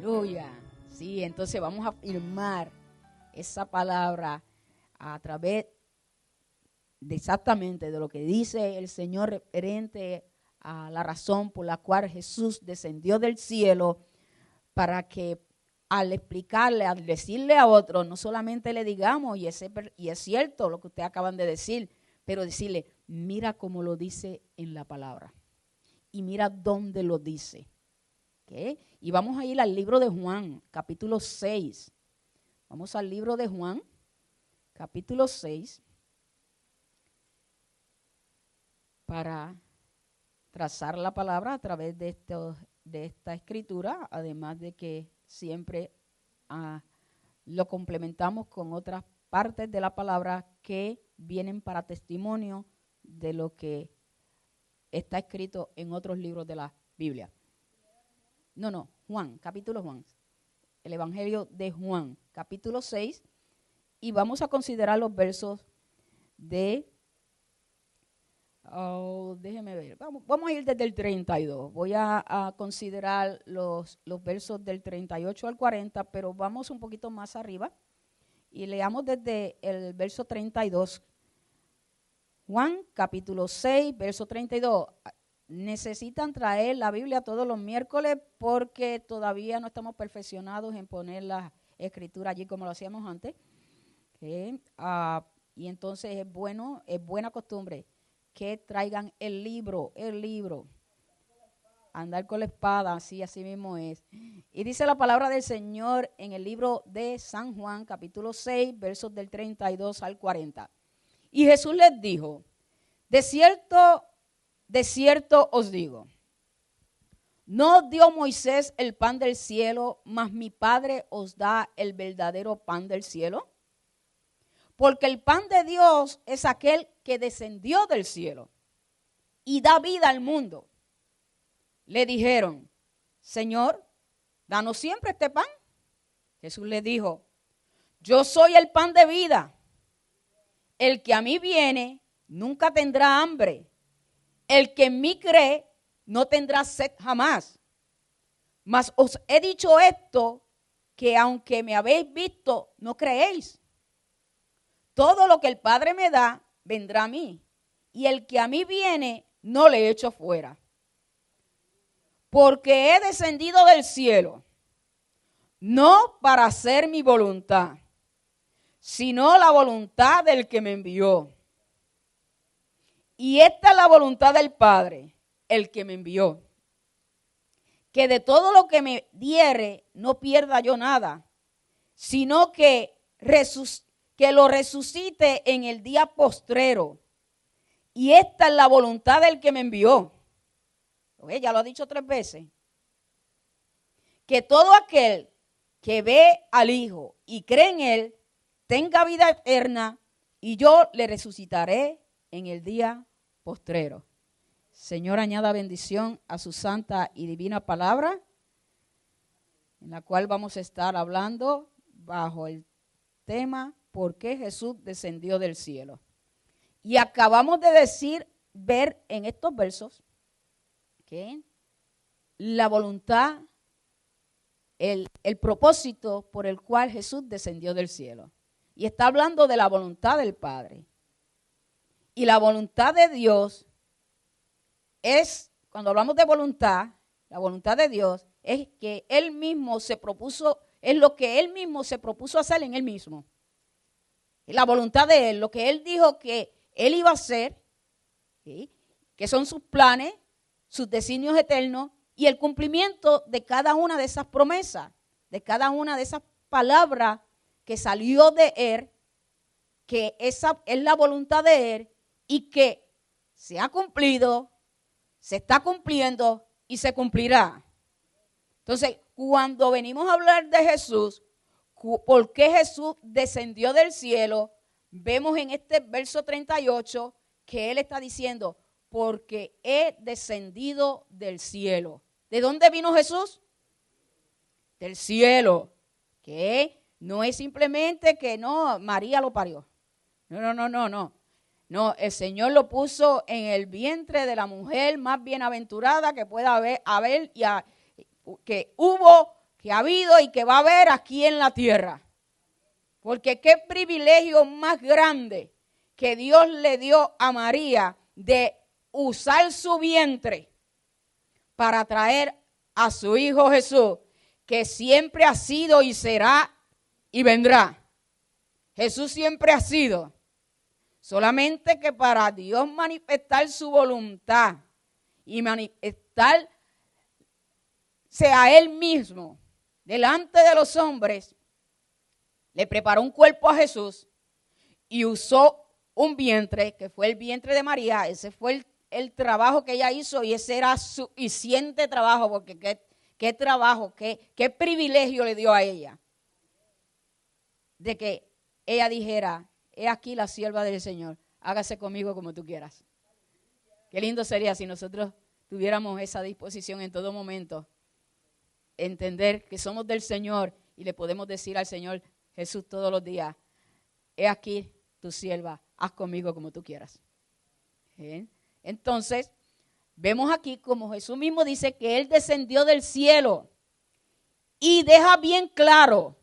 Aleluya. Sí, entonces vamos a afirmar esa palabra a través de exactamente de lo que dice el Señor referente a la razón por la cual Jesús descendió del cielo, para que al explicarle, al decirle a otro, no solamente le digamos, y es cierto lo que ustedes acaban de decir, pero decirle, mira cómo lo dice en la palabra y mira dónde lo dice. ¿Okay? Y vamos a ir al libro de Juan, capítulo 6. Vamos al libro de Juan, capítulo 6, para trazar la palabra a través de esta escritura, además de que siempre lo complementamos con otras partes de la palabra que vienen para testimonio de lo que está escrito en otros libros de la Biblia. No, Juan, capítulo Juan, el Evangelio de Juan, capítulo 6, y vamos a considerar los versos de, déjeme ver, vamos a ir desde el 32, voy a considerar los versos del 38 al 40, pero vamos un poquito más arriba y leamos desde el verso 32. Juan, capítulo 6, verso 32. Necesitan traer la Biblia todos los miércoles porque todavía no estamos perfeccionados en poner la escritura allí como lo hacíamos antes. ¿Okay? Y entonces es buena costumbre que traigan el libro. Andar con la espada, sí, así mismo es. Y dice la palabra del Señor en el libro de San Juan, capítulo 6, versos del 32 al 40. Y Jesús les dijo, de cierto os digo, no dio Moisés el pan del cielo, mas mi Padre os da el verdadero pan del cielo. Porque el pan de Dios es aquel que descendió del cielo y da vida al mundo. Le dijeron, Señor, danos siempre este pan. Jesús le dijo, yo soy el pan de vida. El que a mí viene nunca tendrá hambre. El que en mí cree no tendrá sed jamás. Mas os he dicho esto, que aunque me habéis visto, no creéis. Todo lo que el Padre me da, vendrá a mí. Y el que a mí viene, no le echo fuera. Porque he descendido del cielo, no para hacer mi voluntad, sino la voluntad del que me envió. Y esta es la voluntad del Padre, el que me envió. Que de todo lo que me diere, no pierda yo nada, sino que lo resucite en el día postrero. Y esta es la voluntad del que me envió. Ya lo ha dicho 3 veces. Que todo aquel que ve al Hijo y cree en Él, tenga vida eterna, y yo le resucitaré en el día postrero. Señor, añada bendición a su santa y divina palabra, en la cual vamos a estar hablando bajo el tema ¿por qué Jesús descendió del cielo? Y acabamos de ver en estos versos que la voluntad, el propósito por el cual Jesús descendió del cielo. Y está hablando de la voluntad del Padre. Y la voluntad de Dios es, cuando hablamos de voluntad, la voluntad de Dios es que Él mismo se propuso, es lo que Él mismo se propuso hacer en Él mismo. La voluntad de Él, lo que Él dijo que Él iba a hacer, ¿sí? Que son sus planes, sus designios eternos y el cumplimiento de cada una de esas promesas, de cada una de esas palabras que salió de Él, que esa es la voluntad de Él y que se ha cumplido, se está cumpliendo y se cumplirá. Entonces, cuando venimos a hablar de Jesús, ¿por qué Jesús descendió del cielo? Vemos en este verso 38 que Él está diciendo, porque he descendido del cielo. ¿De dónde vino Jesús? Del cielo. ¿Qué? No es simplemente que no, María lo parió. No. No, el Señor lo puso en el vientre de la mujer más bienaventurada que pueda haber que hubo que ha habido y que va a haber aquí en la tierra. Porque qué privilegio más grande que Dios le dio a María de usar su vientre para traer a su Hijo Jesús, que siempre ha sido y será y vendrá. Jesús siempre ha sido. Solamente que para Dios manifestar su voluntad y manifestarse a Él mismo delante de los hombres, le preparó un cuerpo a Jesús y usó un vientre, que fue el vientre de María. Ese fue el trabajo que ella hizo y ese era suficiente trabajo, porque qué trabajo, qué privilegio le dio a ella. De que ella dijera, he aquí la sierva del Señor, hágase conmigo como tú quieras. Qué lindo sería si nosotros tuviéramos esa disposición en todo momento, entender que somos del Señor y le podemos decir al Señor Jesús todos los días, he aquí tu sierva, haz conmigo como tú quieras. Entonces, vemos aquí como Jesús mismo dice que Él descendió del cielo y deja bien claro,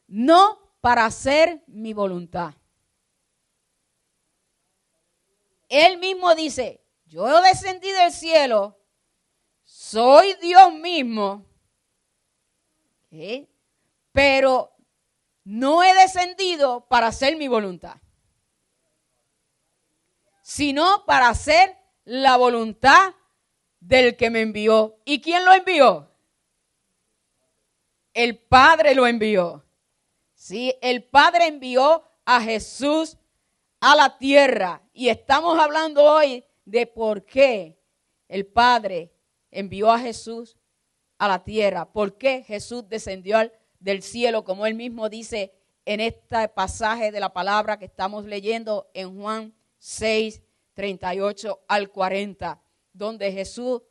no para hacer mi voluntad. Él mismo dice, yo descendí del cielo, soy Dios mismo, pero no he descendido para hacer mi voluntad, sino para hacer la voluntad del que me envió. ¿Y quién lo envió? El Padre lo envió. Sí, el Padre envió a Jesús a la tierra. Y estamos hablando hoy de por qué el Padre envió a Jesús a la tierra. ¿Por qué Jesús descendió del cielo? Como él mismo dice en este pasaje de la palabra que estamos leyendo en Juan 6, 38 al 40, donde Jesús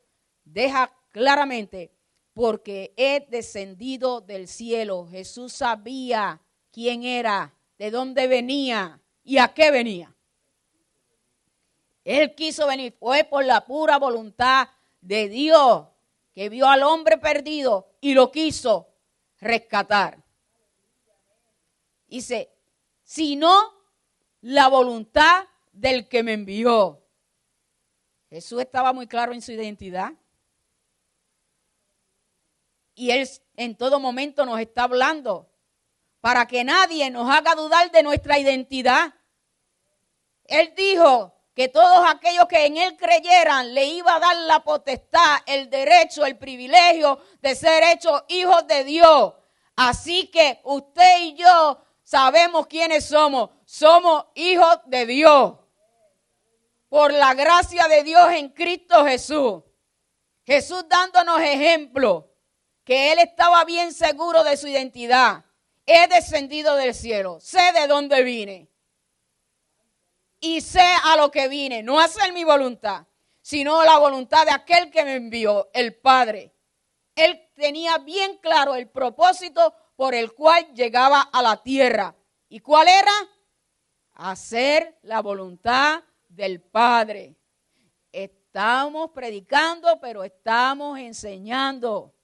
deja claramente, porque he descendido del cielo. Jesús sabía quién era, de dónde venía y a qué venía. Él quiso venir, fue por la pura voluntad de Dios, que vio al hombre perdido y lo quiso rescatar. Dice, sino la voluntad del que me envió. Jesús estaba muy claro en su identidad. Y Él en todo momento nos está hablando para que nadie nos haga dudar de nuestra identidad. Él dijo que todos aquellos que en Él creyeran le iba a dar la potestad, el derecho, el privilegio de ser hechos hijos de Dios. Así que usted y yo sabemos quiénes somos. Somos hijos de Dios. Por la gracia de Dios en Cristo Jesús. Jesús dándonos ejemplo, que Él estaba bien seguro de su identidad. He descendido del cielo, sé de dónde vine. Y sé a lo que vine, no a hacer mi voluntad, sino la voluntad de aquel que me envió, el Padre. Él tenía bien claro el propósito por el cual llegaba a la tierra. ¿Y cuál era? Hacer la voluntad del Padre. Estamos predicando, pero estamos enseñando.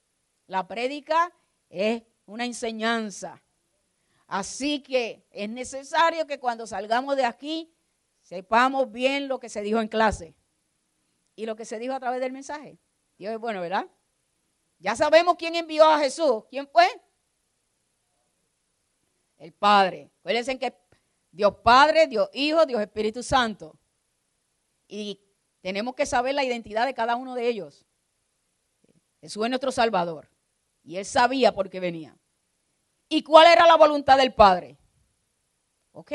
La prédica es una enseñanza. Así que es necesario que cuando salgamos de aquí sepamos bien lo que se dijo en clase y lo que se dijo a través del mensaje. Dios es bueno, ¿verdad? Ya sabemos quién envió a Jesús. ¿Quién fue? El Padre. Acuérdense que Dios Padre, Dios Hijo, Dios Espíritu Santo. Y tenemos que saber la identidad de cada uno de ellos. Jesús es nuestro Salvador. Y Él sabía por qué venía. ¿Y cuál era la voluntad del Padre? Ok,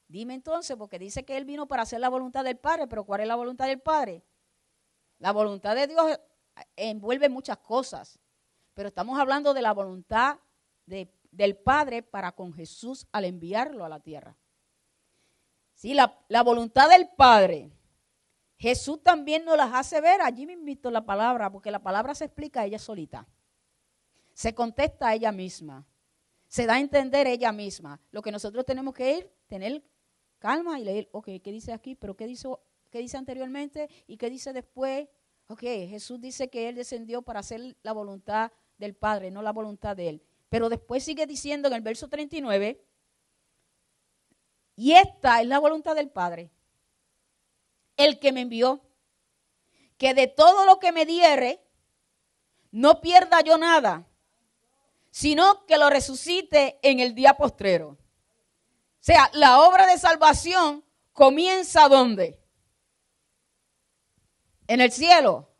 dime entonces, porque dice que Él vino para hacer la voluntad del Padre, pero ¿cuál es la voluntad del Padre? La voluntad de Dios envuelve muchas cosas, pero estamos hablando de la voluntad del Padre para con Jesús al enviarlo a la tierra. Sí, la voluntad del Padre, Jesús también nos las hace ver, allí me invito la palabra, porque la palabra se explica a ella solita, se contesta a ella misma, se da a entender ella misma. Lo que nosotros tenemos que ir, tener calma y leer, ok, ¿qué dice aquí? ¿Pero qué dice anteriormente? ¿Y qué dice después? Ok, Jesús dice que Él descendió para hacer la voluntad del Padre, no la voluntad de Él. Pero después sigue diciendo en el verso 39, y esta es la voluntad del Padre, el que me envió, que de todo lo que me diere, no pierda yo nada, sino que lo resucite en el día postrero. O sea, la obra de salvación comienza ¿dónde? En el cielo.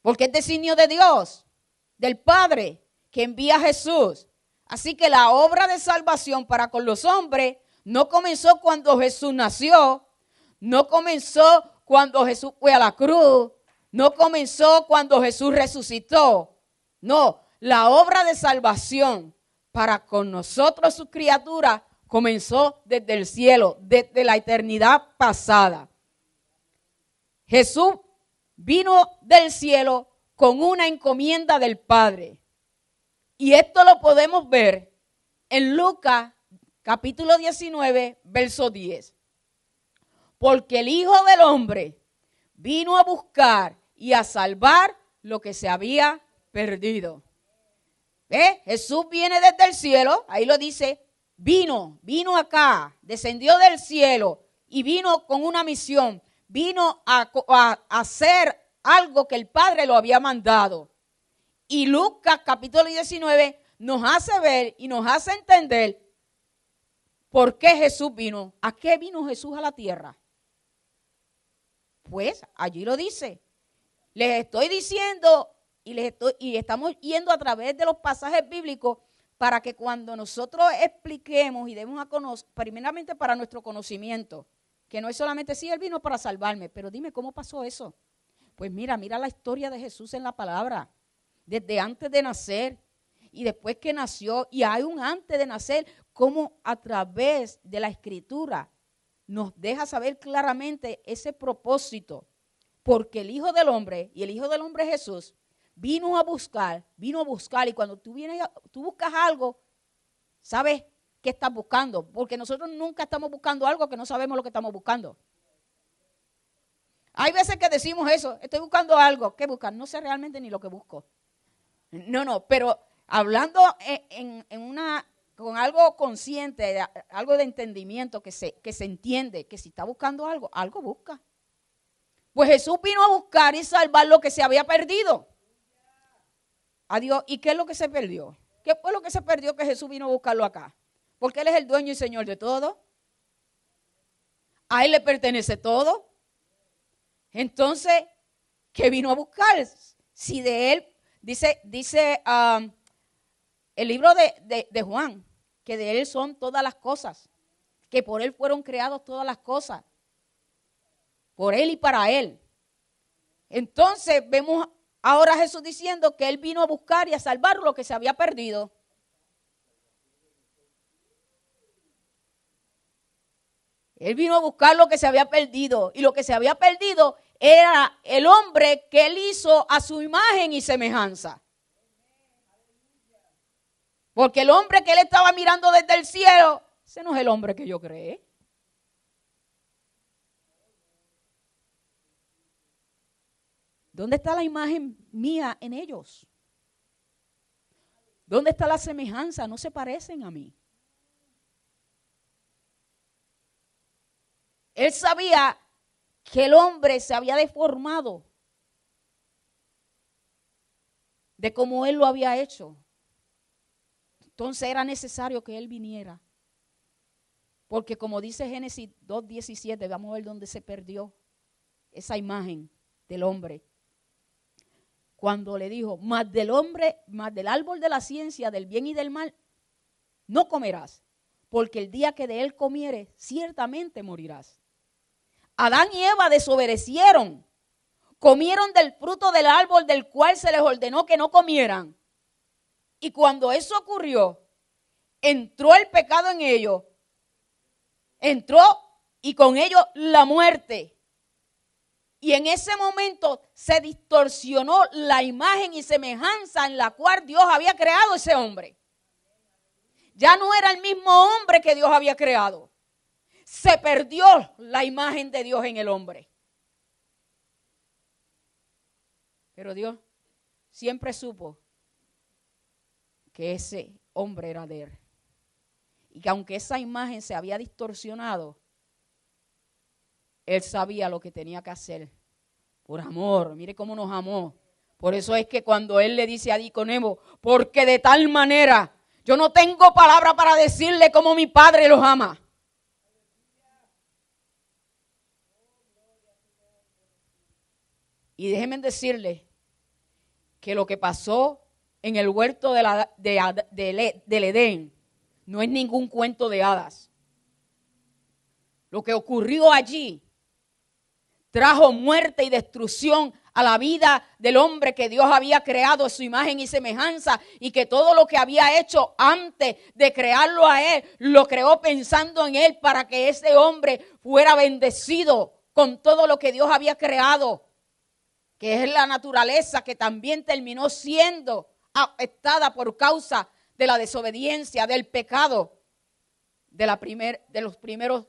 Porque es designio de Dios, del Padre, que envía a Jesús. Así que la obra de salvación para con los hombres no comenzó cuando Jesús nació, no comenzó cuando Jesús fue a la cruz, no comenzó cuando Jesús resucitó. No, la obra de salvación para con nosotros, sus criaturas, comenzó desde el cielo, desde la eternidad pasada. Jesús vino del cielo con una encomienda del Padre. Y esto lo podemos ver en Lucas capítulo 19, verso 10. Porque el Hijo del Hombre vino a buscar y a salvar lo que se había perdido. ¿Ve? Jesús viene desde el cielo, ahí lo dice, vino acá, descendió del cielo y vino con una misión, vino a hacer algo que el Padre lo había mandado. Y Lucas capítulo 19 nos hace ver y nos hace entender por qué Jesús vino. ¿A qué vino Jesús a la tierra? Pues allí lo dice. Les estoy diciendo y estamos yendo a través de los pasajes bíblicos para que cuando nosotros expliquemos y demos a conocer, primeramente para nuestro conocimiento, que no es solamente sí, Él vino para salvarme, pero dime cómo pasó eso. Pues mira la historia de Jesús en la palabra, desde antes de nacer y después que nació, y hay un antes de nacer, cómo a través de la Escritura nos deja saber claramente ese propósito, porque el Hijo del Hombre, y el Hijo del Hombre Jesús, vino a buscar, y cuando tú buscas algo, ¿sabes qué estás buscando? Porque nosotros nunca estamos buscando algo que no sabemos lo que estamos buscando. Hay veces que decimos eso, estoy buscando algo, ¿qué buscar? No sé realmente ni lo que busco. No, pero hablando con algo consciente, algo de entendimiento, que se entiende, que si está buscando algo, algo busca. Pues Jesús vino a buscar y salvar lo que se había perdido. Adiós. ¿Y qué es lo que se perdió? ¿Qué fue lo que se perdió que Jesús vino a buscarlo acá? Porque Él es el dueño y Señor de todo. A Él le pertenece todo. Entonces, ¿qué vino a buscar? Si de Él, dice el libro de Juan, que de Él son todas las cosas, que por Él fueron creadas todas las cosas, por Él y para Él. Entonces vemos ahora a Jesús diciendo que Él vino a buscar y a salvar lo que se había perdido. Él vino a buscar lo que se había perdido, y lo que se había perdido era el hombre que Él hizo a su imagen y semejanza. Porque el hombre que Él estaba mirando desde el cielo, ese no es el hombre que yo creé. ¿Dónde está la imagen mía en ellos? ¿Dónde está la semejanza? No se parecen a mí. Él sabía que el hombre se había deformado de cómo Él lo había hecho. Entonces era necesario que Él viniera. Porque como dice Génesis 2:17, vamos a ver dónde se perdió esa imagen del hombre. Cuando le dijo, más del árbol de la ciencia, del bien y del mal, no comerás, porque el día que de él comieres, ciertamente morirás. Adán y Eva desobedecieron, comieron del fruto del árbol del cual se les ordenó que no comieran. Y cuando eso ocurrió, entró el pecado en ellos, entró y con ello la muerte. Y en ese momento se distorsionó la imagen y semejanza en la cual Dios había creado ese hombre. Ya no era el mismo hombre que Dios había creado. Se perdió la imagen de Dios en el hombre. Pero Dios siempre supo que ese hombre era de él. Y que aunque esa imagen se había distorsionado, él sabía lo que tenía que hacer. Por amor, mire cómo nos amó. Por eso es que cuando él le dice a Nicodemo, porque de tal manera, yo no tengo palabra para decirle cómo mi Padre los ama. Y déjenme decirle que lo que pasó en el huerto del Edén no es ningún cuento de hadas. Lo que ocurrió allí trajo muerte y destrucción a la vida del hombre que Dios había creado a su imagen y semejanza, y que todo lo que había hecho antes de crearlo a él, lo creó pensando en él para que ese hombre fuera bendecido con todo lo que Dios había creado, que es la naturaleza que también terminó siendo afectada por causa de la desobediencia, del pecado de los primeros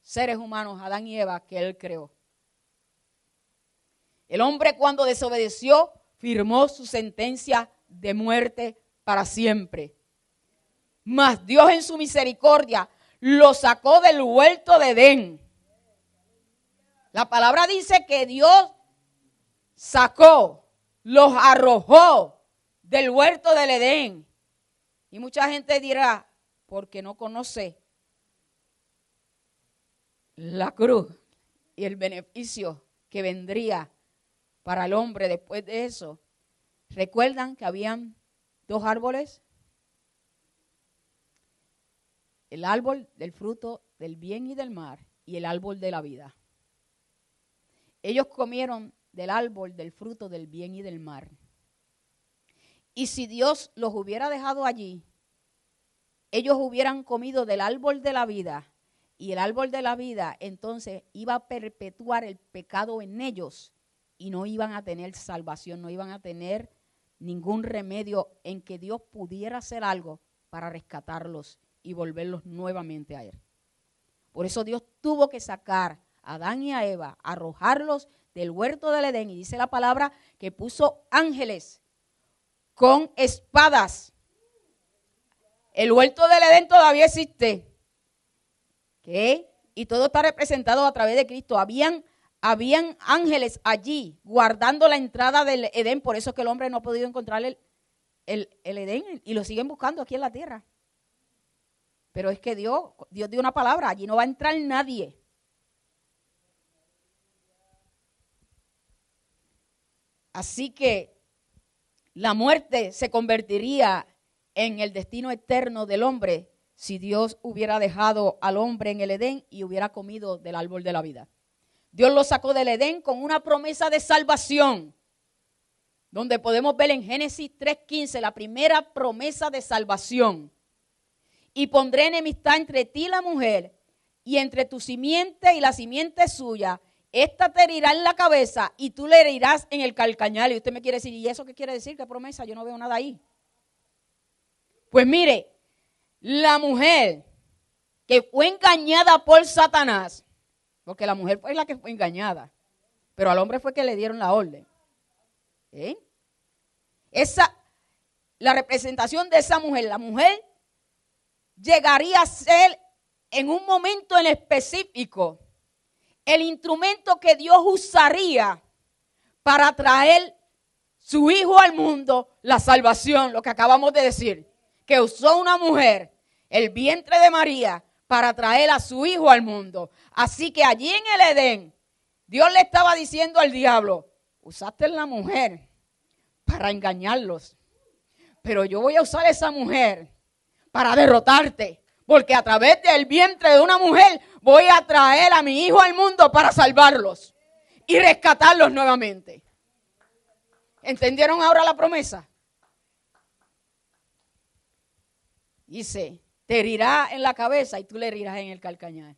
seres humanos, Adán y Eva, que él creó. El hombre, cuando desobedeció, firmó su sentencia de muerte para siempre. Mas Dios, en su misericordia, lo sacó del huerto de Edén. La palabra dice que Dios sacó, los arrojó del huerto del Edén. Y mucha gente dirá, porque no conoce la cruz y el beneficio que vendría para el hombre después de eso. ¿Recuerdan que habían dos árboles? El árbol del fruto del bien y del mal y el árbol de la vida. Ellos comieron del árbol del fruto del bien y del mal. Y si Dios los hubiera dejado allí, ellos hubieran comido del árbol de la vida. Y el árbol de la vida entonces iba a perpetuar el pecado en ellos. Y no iban a tener salvación, no iban a tener ningún remedio en que Dios pudiera hacer algo para rescatarlos y volverlos nuevamente a Él. Por eso Dios tuvo que sacar a Adán y a Eva, arrojarlos del huerto del Edén. Y dice la palabra que puso ángeles con espadas. El huerto del Edén todavía existe. ¿Qué? Y todo está representado a través de Cristo. Habían ángeles allí guardando la entrada del Edén. Por eso es que el hombre no ha podido encontrar el Edén y lo siguen buscando aquí en la tierra. Pero es que Dios dio una palabra, allí no va a entrar nadie. Así que la muerte se convertiría en el destino eterno del hombre si Dios hubiera dejado al hombre en el Edén y hubiera comido del árbol de la vida. Dios lo sacó del Edén con una promesa de salvación, donde podemos ver en Génesis 3:15 la primera promesa de salvación. Y pondré enemistad entre ti y la mujer, y entre tu simiente y la simiente suya. Esta te herirá en la cabeza y tú le herirás en el calcañar. Y usted me quiere decir, ¿y eso qué quiere decir? ¿Qué promesa? Yo no veo nada ahí. Pues mire, la mujer que fue engañada por Satanás, porque la mujer fue la que fue engañada, pero al hombre fue que le dieron la orden. La representación de esa mujer, la mujer llegaría a ser en un momento en específico el instrumento que Dios usaría para traer su hijo al mundo, la salvación, lo que acabamos de decir, que usó una mujer, el vientre de María, para traer a su hijo al mundo. Así que allí en el Edén, Dios le estaba diciendo al diablo, usaste la mujer para engañarlos, pero yo voy a usar esa mujer para derrotarte, porque a través del vientre de una mujer voy a traer a mi hijo al mundo para salvarlos y rescatarlos nuevamente. ¿Entendieron ahora la promesa? Dice, te herirá en la cabeza y tú le herirás en el calcañar.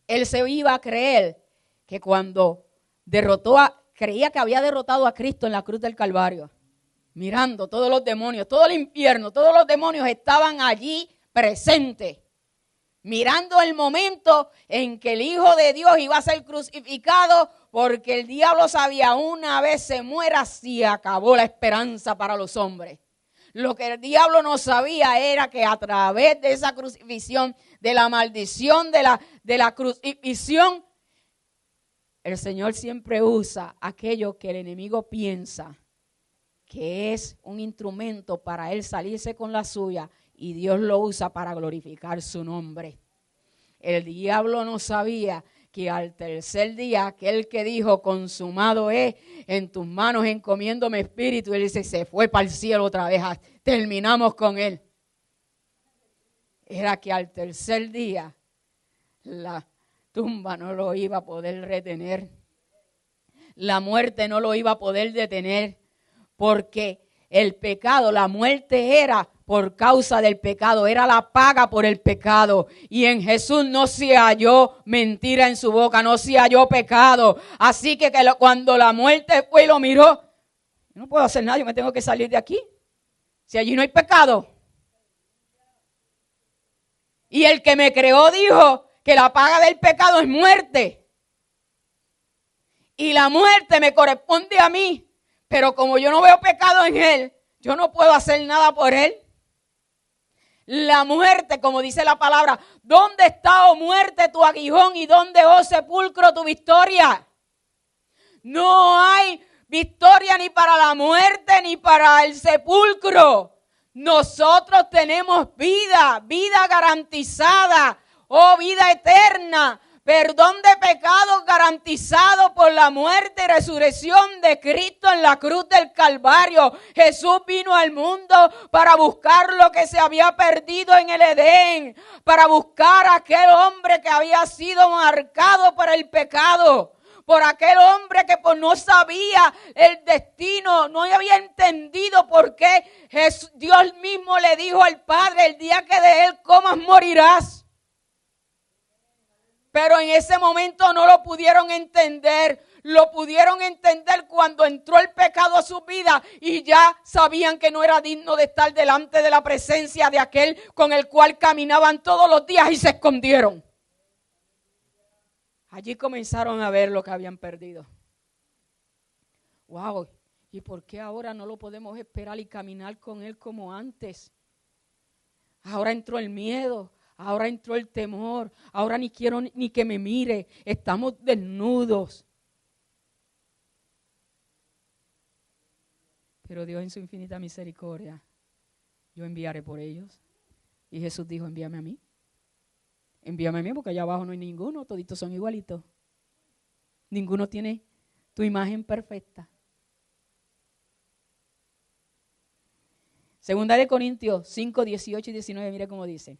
Él se iba a creer que cuando creía que había derrotado a Cristo en la cruz del Calvario, mirando todos los demonios, todo el infierno, todos los demonios estaban allí presentes, mirando el momento en que el Hijo de Dios iba a ser crucificado, porque el diablo sabía, una vez se muera, se acabó la esperanza para los hombres. Lo que el diablo no sabía era que a través de esa crucifixión, de la maldición de la crucifixión, el Señor siempre usa aquello que el enemigo piensa que es un instrumento para él salirse con la suya, y Dios lo usa para glorificar su nombre. El diablo no sabía que al tercer día, aquel que dijo, consumado es, en tus manos encomiendo mi espíritu, él dice, se fue para el cielo otra vez, terminamos con él. Era que al tercer día la tumba no lo iba a poder retener. La muerte no lo iba a poder detener, porque el pecado, la muerte era por causa del pecado, era la paga por el pecado. Y en Jesús no se halló mentira en su boca, no se halló pecado. Así que cuando la muerte fue y lo miró, no puedo hacer nada, yo me tengo que salir de aquí. Si allí no hay pecado. Y el que me creó dijo que la paga del pecado es muerte. Y la muerte me corresponde a mí. Pero como yo no veo pecado en él, yo no puedo hacer nada por él. La muerte, como dice la palabra, ¿dónde está, oh muerte, tu aguijón? ¿Y dónde, oh sepulcro, tu victoria? No hay victoria ni para la muerte ni para el sepulcro. Nosotros tenemos vida, vida garantizada, oh vida eterna. Perdón de pecados garantizado por la muerte y resurrección de Cristo en la cruz del Calvario. Jesús vino al mundo para buscar lo que se había perdido en el Edén, para buscar a aquel hombre que había sido marcado por el pecado, por aquel hombre que no sabía el destino, no había entendido por qué Dios mismo le dijo al Padre, el día que de él comas morirás. Pero en ese momento no lo pudieron entender. Lo pudieron entender cuando entró el pecado a su vida y ya sabían que no era digno de estar delante de la presencia de aquel con el cual caminaban todos los días y se escondieron. Allí comenzaron a ver lo que habían perdido. Wow, ¿y por qué ahora no lo podemos esperar y caminar con él como antes? Ahora entró el miedo. Ahora entró el temor, ahora ni quiero ni que me mire, estamos desnudos. Pero Dios en su infinita misericordia, yo enviaré por ellos. Y Jesús dijo, envíame a mí. Envíame a mí porque allá abajo no hay ninguno, toditos son igualitos. Ninguno tiene tu imagen perfecta. Segunda de Corintios 5, 18 y 19, mire cómo dice.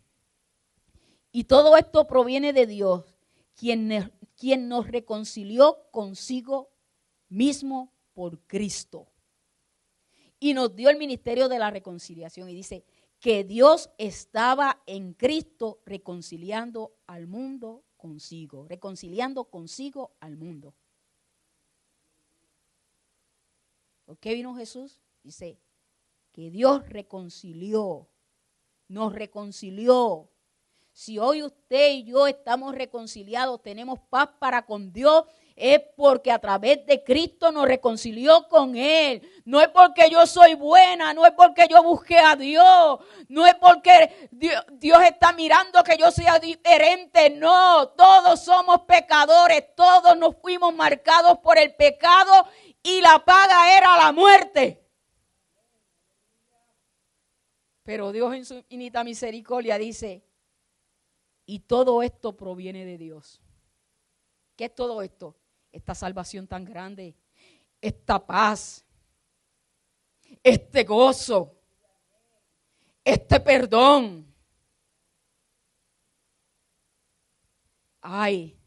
Y todo esto proviene de Dios, quien nos reconcilió consigo mismo por Cristo. Y nos dio el ministerio de la reconciliación. Y dice que Dios estaba en Cristo reconciliando al mundo consigo. Reconciliando consigo al mundo. ¿Por qué vino Jesús? Dice que Dios nos reconcilió. Si hoy usted y yo estamos reconciliados, tenemos paz para con Dios, es porque a través de Cristo nos reconcilió con Él. No es porque yo soy buena, no es porque yo busqué a Dios, no es porque Dios está mirando que yo sea diferente, no. Todos somos pecadores, todos nos fuimos marcados por el pecado y la paga era la muerte. Pero Dios en su infinita misericordia dice, y todo esto proviene de Dios. ¿Qué es todo esto? Esta salvación tan grande, esta paz, este gozo, este perdón. Ay,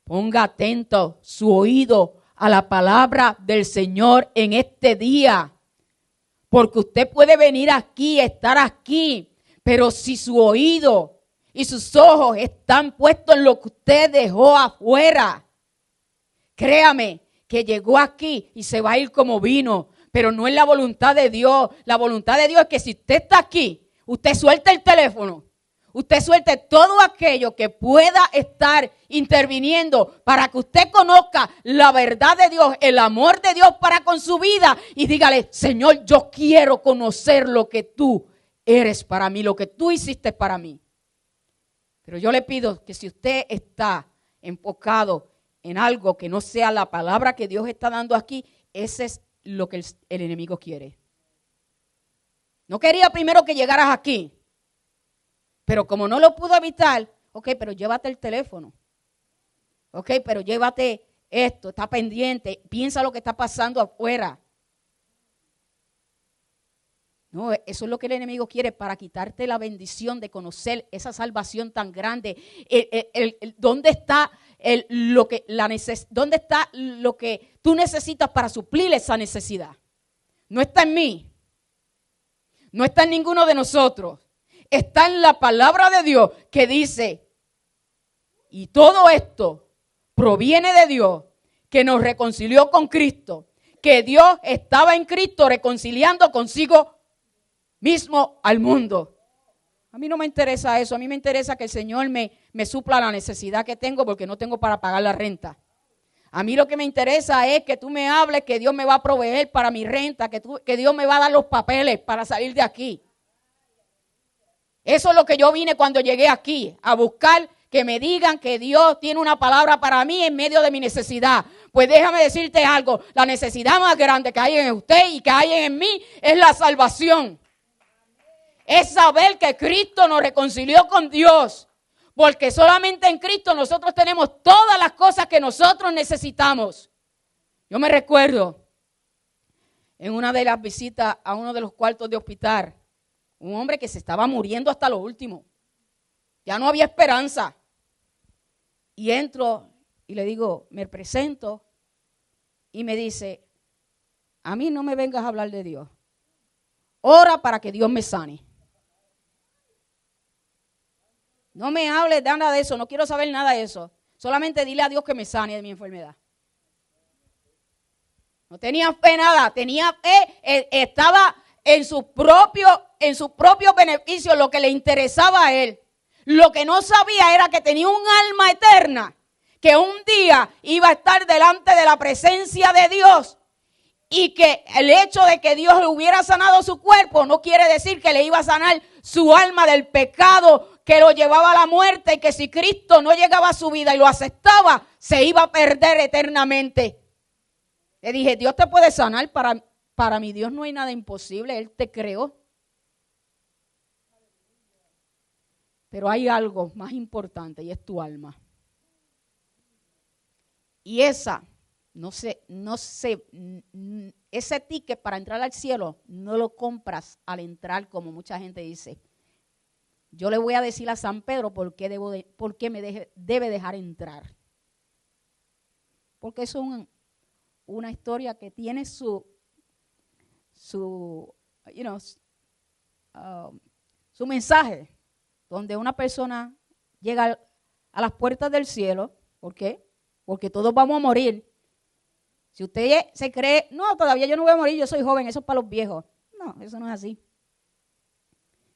ponga atento su oído a la palabra del Señor en este día. Porque usted puede venir aquí, estar aquí, pero si su oído y sus ojos están puestos en lo que usted dejó afuera, créame que llegó aquí y se va a ir como vino, pero no es la voluntad de Dios. La voluntad de Dios es que si usted está aquí, usted suelta el teléfono, Usted suelte todo aquello que pueda estar interviniendo para que usted conozca la verdad de Dios, el amor de Dios para con su vida. Y dígale, Señor, yo quiero conocer lo que tú eres para mí, lo que tú hiciste para mí. Pero yo le pido que si usted está enfocado en algo que no sea la palabra que Dios está dando aquí, ese es lo que el enemigo quiere. No quería primero que llegaras aquí. Pero como no lo pudo evitar, ok, pero llévate el teléfono. Ok, pero llévate esto, está pendiente, piensa lo que está pasando afuera. No, eso es lo que el enemigo quiere para quitarte la bendición de conocer esa salvación tan grande. ¿Dónde está dónde está lo que tú necesitas para suplir esa necesidad? No está en mí. No está en ninguno de nosotros. Está en la palabra de Dios que dice, y todo esto proviene de Dios, que nos reconcilió con Cristo, que Dios estaba en Cristo reconciliando consigo mismo al mundo. A mí no me interesa eso, a mí me interesa que el Señor me supla la necesidad que tengo porque no tengo para pagar la renta. A mí lo que me interesa es que tú me hables que Dios me va a proveer para mi renta, que Dios me va a dar los papeles para salir de aquí. Eso es lo que yo vine cuando llegué aquí, a buscar que me digan que Dios tiene una palabra para mí en medio de mi necesidad. Pues déjame decirte algo, la necesidad más grande que hay en usted y que hay en mí es la salvación. Es saber que Cristo nos reconcilió con Dios, porque solamente en Cristo nosotros tenemos todas las cosas que nosotros necesitamos. Yo me recuerdo en una de las visitas a uno de los cuartos de hospital, un hombre que se estaba muriendo hasta lo último. Ya no había esperanza. Y entro y le digo, me presento. Y me dice, a mí no me vengas a hablar de Dios. Ora para que Dios me sane. No me hables de nada de eso. No quiero saber nada de eso. Solamente dile a Dios que me sane de mi enfermedad. No tenía fe nada. Tenía fe. Estaba en su propio beneficio, lo que le interesaba a él. Lo que no sabía era que tenía un alma eterna, que un día iba a estar delante de la presencia de Dios, y que el hecho de que Dios le hubiera sanado su cuerpo no quiere decir que le iba a sanar su alma del pecado que lo llevaba a la muerte, y que si Cristo no llegaba a su vida y lo aceptaba, se iba a perder eternamente. Le dije, Dios te puede sanar. Para mi Dios no hay nada imposible, Él te creó. Pero hay algo más importante y es tu alma. Y ese ticket para entrar al cielo no lo compras al entrar, como mucha gente dice. Yo le voy a decir a San Pedro por qué me debe dejar entrar. Porque es una historia que tiene su mensaje, donde una persona llega a las puertas del cielo. ¿Por qué? Porque todos vamos a morir. Si usted se cree, no, todavía yo no voy a morir, yo soy joven, eso es para los viejos. No, eso no es así.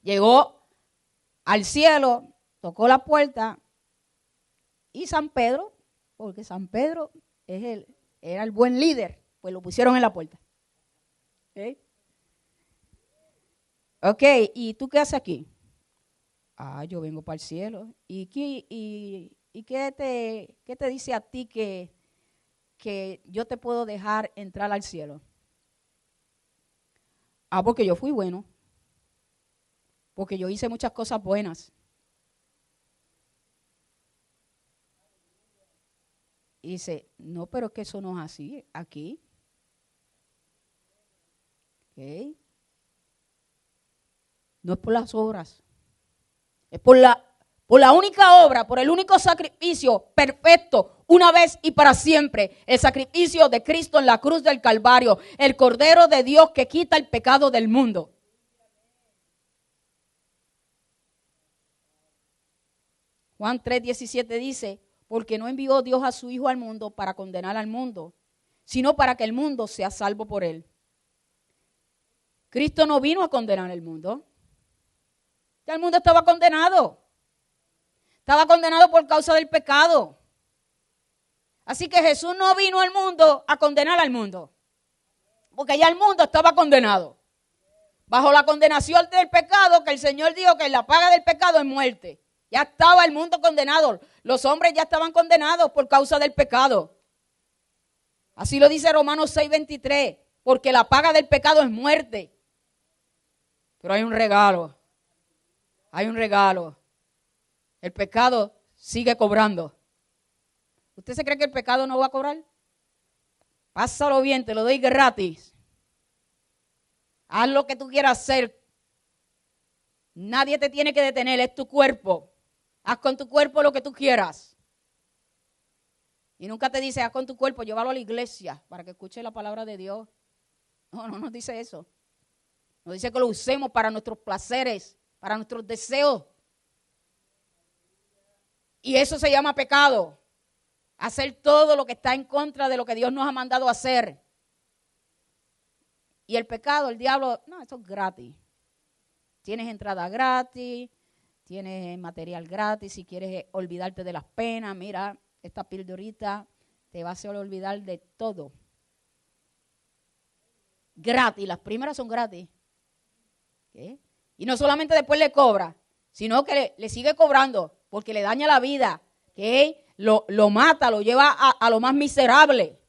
Llegó al cielo, tocó la puerta, y San Pedro, porque San Pedro era el buen líder, pues lo pusieron en la puerta. Ok, ¿y tú qué haces aquí? Yo vengo para el cielo. ¿Y qué te dice a ti que yo te puedo dejar entrar al cielo? Porque yo fui bueno. Porque yo hice muchas cosas buenas. Y dice, no, pero es que eso no es así aquí. Okay. No es por las obras. Es por la única obra, por el único sacrificio perfecto, una vez y para siempre. El sacrificio de Cristo en la cruz del Calvario. El Cordero de Dios que quita el pecado del mundo. Juan 3:17 dice, porque no envió Dios a su Hijo al mundo para condenar al mundo, sino para que el mundo sea salvo por él. Cristo no vino a condenar el mundo. Ya el mundo estaba condenado. Estaba condenado por causa del pecado. Así que Jesús no vino al mundo a condenar al mundo. Porque ya el mundo estaba condenado. Bajo la condenación del pecado, que el Señor dijo que la paga del pecado es muerte. Ya estaba el mundo condenado. Los hombres ya estaban condenados por causa del pecado. Así lo dice Romanos 6:23. Porque la paga del pecado es muerte. Pero hay un regalo. Hay un regalo. El pecado sigue cobrando. ¿Usted se cree que el pecado no va a cobrar? Pásalo bien, te lo doy gratis. Haz lo que tú quieras hacer. Nadie te tiene que detener, es tu cuerpo. Haz con tu cuerpo lo que tú quieras. Y nunca te dice, haz con tu cuerpo, llévalo a la iglesia para que escuche la palabra de Dios. No nos dice eso. Nos dice que lo usemos para nuestros placeres, para nuestros deseos. Y eso se llama pecado. Hacer todo lo que está en contra de lo que Dios nos ha mandado a hacer. Y el pecado, el diablo, no, eso es gratis. Tienes entrada gratis, tienes material gratis. Si quieres olvidarte de las penas, mira, esta pildorita te va a hacer olvidar de todo. Gratis, las primeras son gratis. ¿Qué? Y no solamente después le cobra, sino que le sigue cobrando porque le daña la vida. ¿Qué? Lo mata, lo lleva a lo más miserable.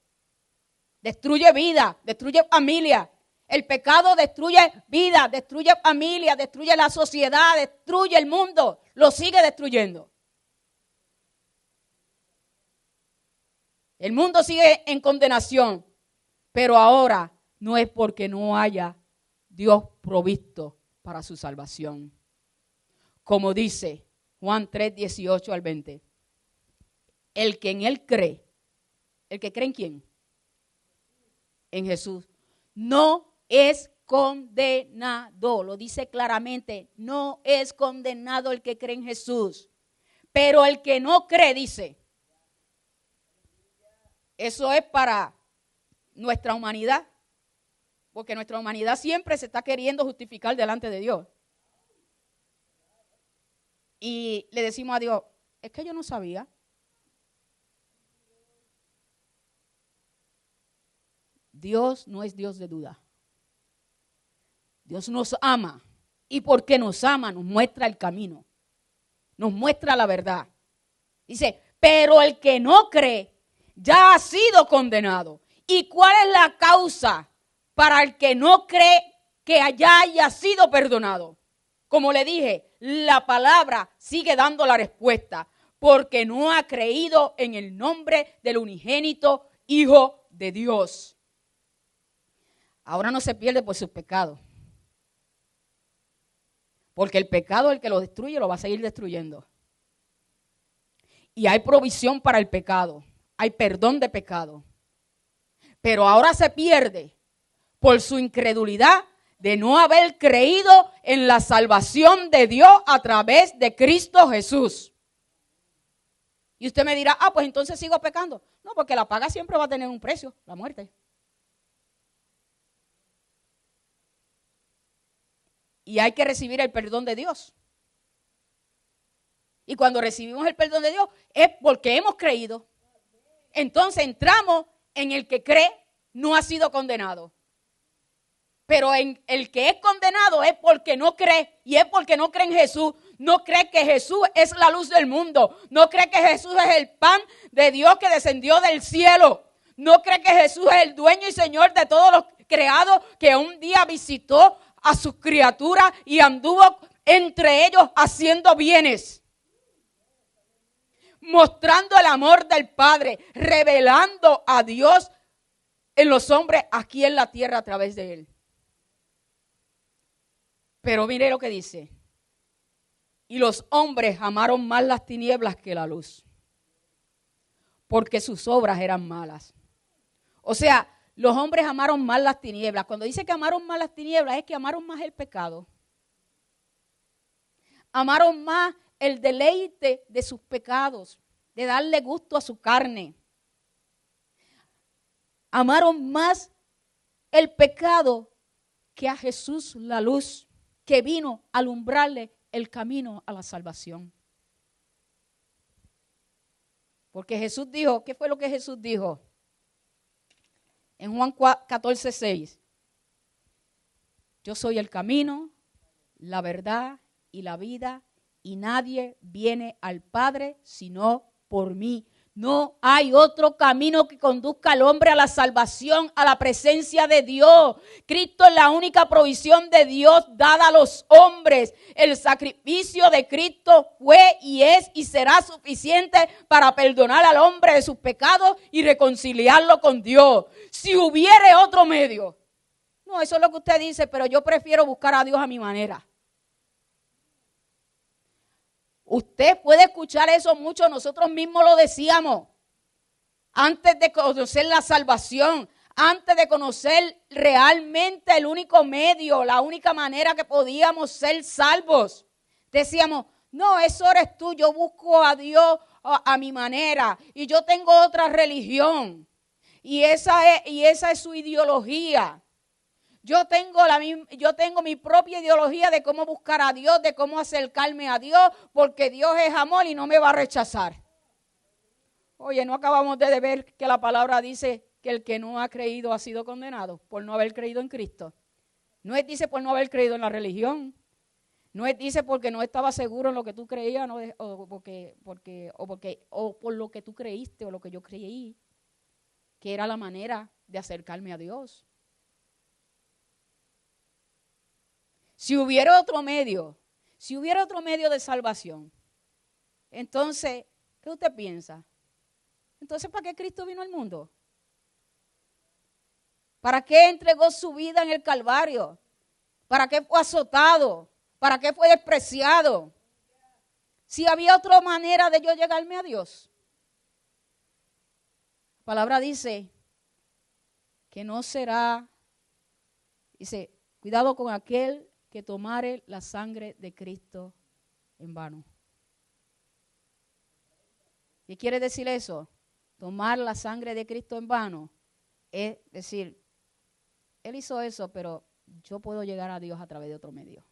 Destruye vida, destruye familia. El pecado destruye vida, destruye familia, destruye la sociedad, destruye el mundo. Lo sigue destruyendo. El mundo sigue en condenación, pero ahora no es porque no haya Dios provisto para su salvación. Como dice Juan 3, 18 al 20. El que en Él cree, ¿el que cree en quién? En Jesús. No es condenado, lo dice claramente, no es condenado el que cree en Jesús. Pero el que no cree, dice, eso es para nuestra humanidad, porque nuestra humanidad siempre se está queriendo justificar delante de Dios. Y le decimos a Dios, es que yo no sabía. Dios no es Dios de duda. Dios nos ama y porque nos ama nos muestra el camino, nos muestra la verdad. Dice, pero el que no cree ya ha sido condenado. ¿Y cuál es la causa para el que no cree que ya haya sido perdonado? Como le dije, la palabra sigue dando la respuesta, porque no ha creído en el nombre del unigénito Hijo de Dios. Ahora no se pierde por sus pecados. Porque el pecado, el que lo destruye, lo va a seguir destruyendo. Y hay provisión para el pecado. Hay perdón de pecado. Pero ahora se pierde por su incredulidad de no haber creído en la salvación de Dios a través de Cristo Jesús. Y usted me dirá, pues entonces sigo pecando. No, porque la paga siempre va a tener un precio, la muerte. Y hay que recibir el perdón de Dios. Y cuando recibimos el perdón de Dios es porque hemos creído. Entonces entramos en el que cree no ha sido condenado. Pero en el que es condenado es porque no cree. Y es porque no cree en Jesús. No cree que Jesús es la luz del mundo. No cree que Jesús es el pan de Dios que descendió del cielo. No cree que Jesús es el dueño y señor de todos los creados que un día visitó a sus criaturas y anduvo entre ellos haciendo bienes, mostrando el amor del Padre, revelando a Dios en los hombres aquí en la tierra a través de Él. Pero mire lo que dice. Y los hombres amaron más las tinieblas que la luz, porque sus obras eran malas. O sea, los hombres amaron más las tinieblas. Cuando dice que amaron más las tinieblas, es que amaron más el pecado. Amaron más el deleite de sus pecados, de darle gusto a su carne. Amaron más el pecado que a Jesús, la luz, que vino a alumbrarle el camino a la salvación. Porque Jesús dijo, ¿qué fue lo que Jesús dijo? En Juan 14:6. Yo soy el camino, la verdad y la vida, y nadie viene al Padre sino por mí. No hay otro camino que conduzca al hombre a la salvación, a la presencia de Dios. Cristo es la única provisión de Dios dada a los hombres. El sacrificio de Cristo fue y es y será suficiente para perdonar al hombre de sus pecados y reconciliarlo con Dios. Si hubiere otro medio. No, eso es lo que usted dice, pero yo prefiero buscar a Dios a mi manera. Usted puede escuchar eso mucho, nosotros mismos lo decíamos. Antes de conocer la salvación, antes de conocer realmente el único medio, la única manera que podíamos ser salvos. Decíamos, no, eso eres tú, yo busco a Dios a mi manera y yo tengo otra religión. Y esa es su ideología. Yo tengo mi propia ideología de cómo buscar a Dios, de cómo acercarme a Dios, porque Dios es amor y no me va a rechazar. Oye, ¿no acabamos de ver que la palabra dice que el que no ha creído ha sido condenado por no haber creído en Cristo? No es dice por no haber creído en la religión. No es dice porque no estaba seguro en lo que tú creías, no, o por lo que tú creíste o lo que yo creí, que era la manera de acercarme a Dios. Si hubiera otro medio de salvación, entonces, ¿qué usted piensa? Entonces, ¿para qué Cristo vino al mundo? ¿Para qué entregó su vida en el Calvario? ¿Para qué fue azotado? ¿Para qué fue despreciado? Si había otra manera de yo llegarme a Dios. La palabra dice que no será, dice, cuidado con aquel que tomare la sangre de Cristo en vano. ¿Qué quiere decir eso? Tomar la sangre de Cristo en vano es decir, Él hizo eso, pero yo puedo llegar a Dios a través de otro medio.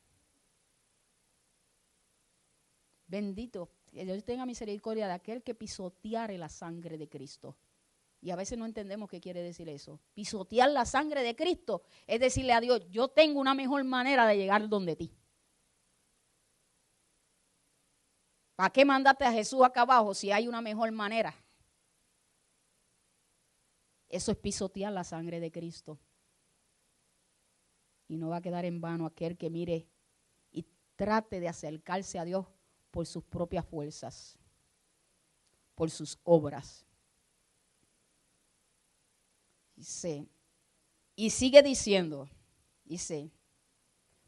Bendito, que Dios tenga misericordia de aquel que pisoteare la sangre de Cristo. Y a veces no entendemos qué quiere decir eso. Pisotear la sangre de Cristo es decirle a Dios, yo tengo una mejor manera de llegar donde ti. ¿Para qué mandaste a Jesús acá abajo si hay una mejor manera? Eso es pisotear la sangre de Cristo. Y no va a quedar en vano aquel que mire y trate de acercarse a Dios por sus propias fuerzas, por sus obras. Dice, y sigue diciendo, dice,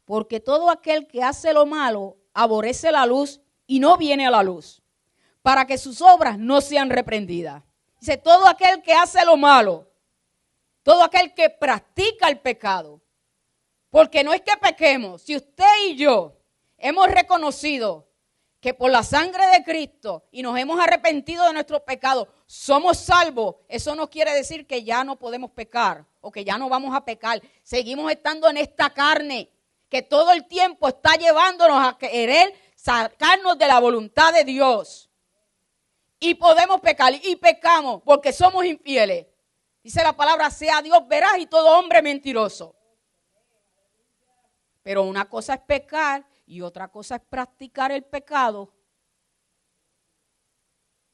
porque todo aquel que hace lo malo aborrece la luz y no viene a la luz, para que sus obras no sean reprendidas. Dice, todo aquel que hace lo malo, todo aquel que practica el pecado, porque no es que pequemos, si usted y yo hemos reconocido que por la sangre de Cristo y nos hemos arrepentido de nuestros pecados, somos salvos, eso no quiere decir que ya no podemos pecar o que ya no vamos a pecar. Seguimos estando en esta carne que todo el tiempo está llevándonos a querer sacarnos de la voluntad de Dios. Y podemos pecar y pecamos porque somos infieles. Dice la palabra, sea Dios veraz y todo hombre mentiroso. Pero una cosa es pecar y otra cosa es practicar el pecado.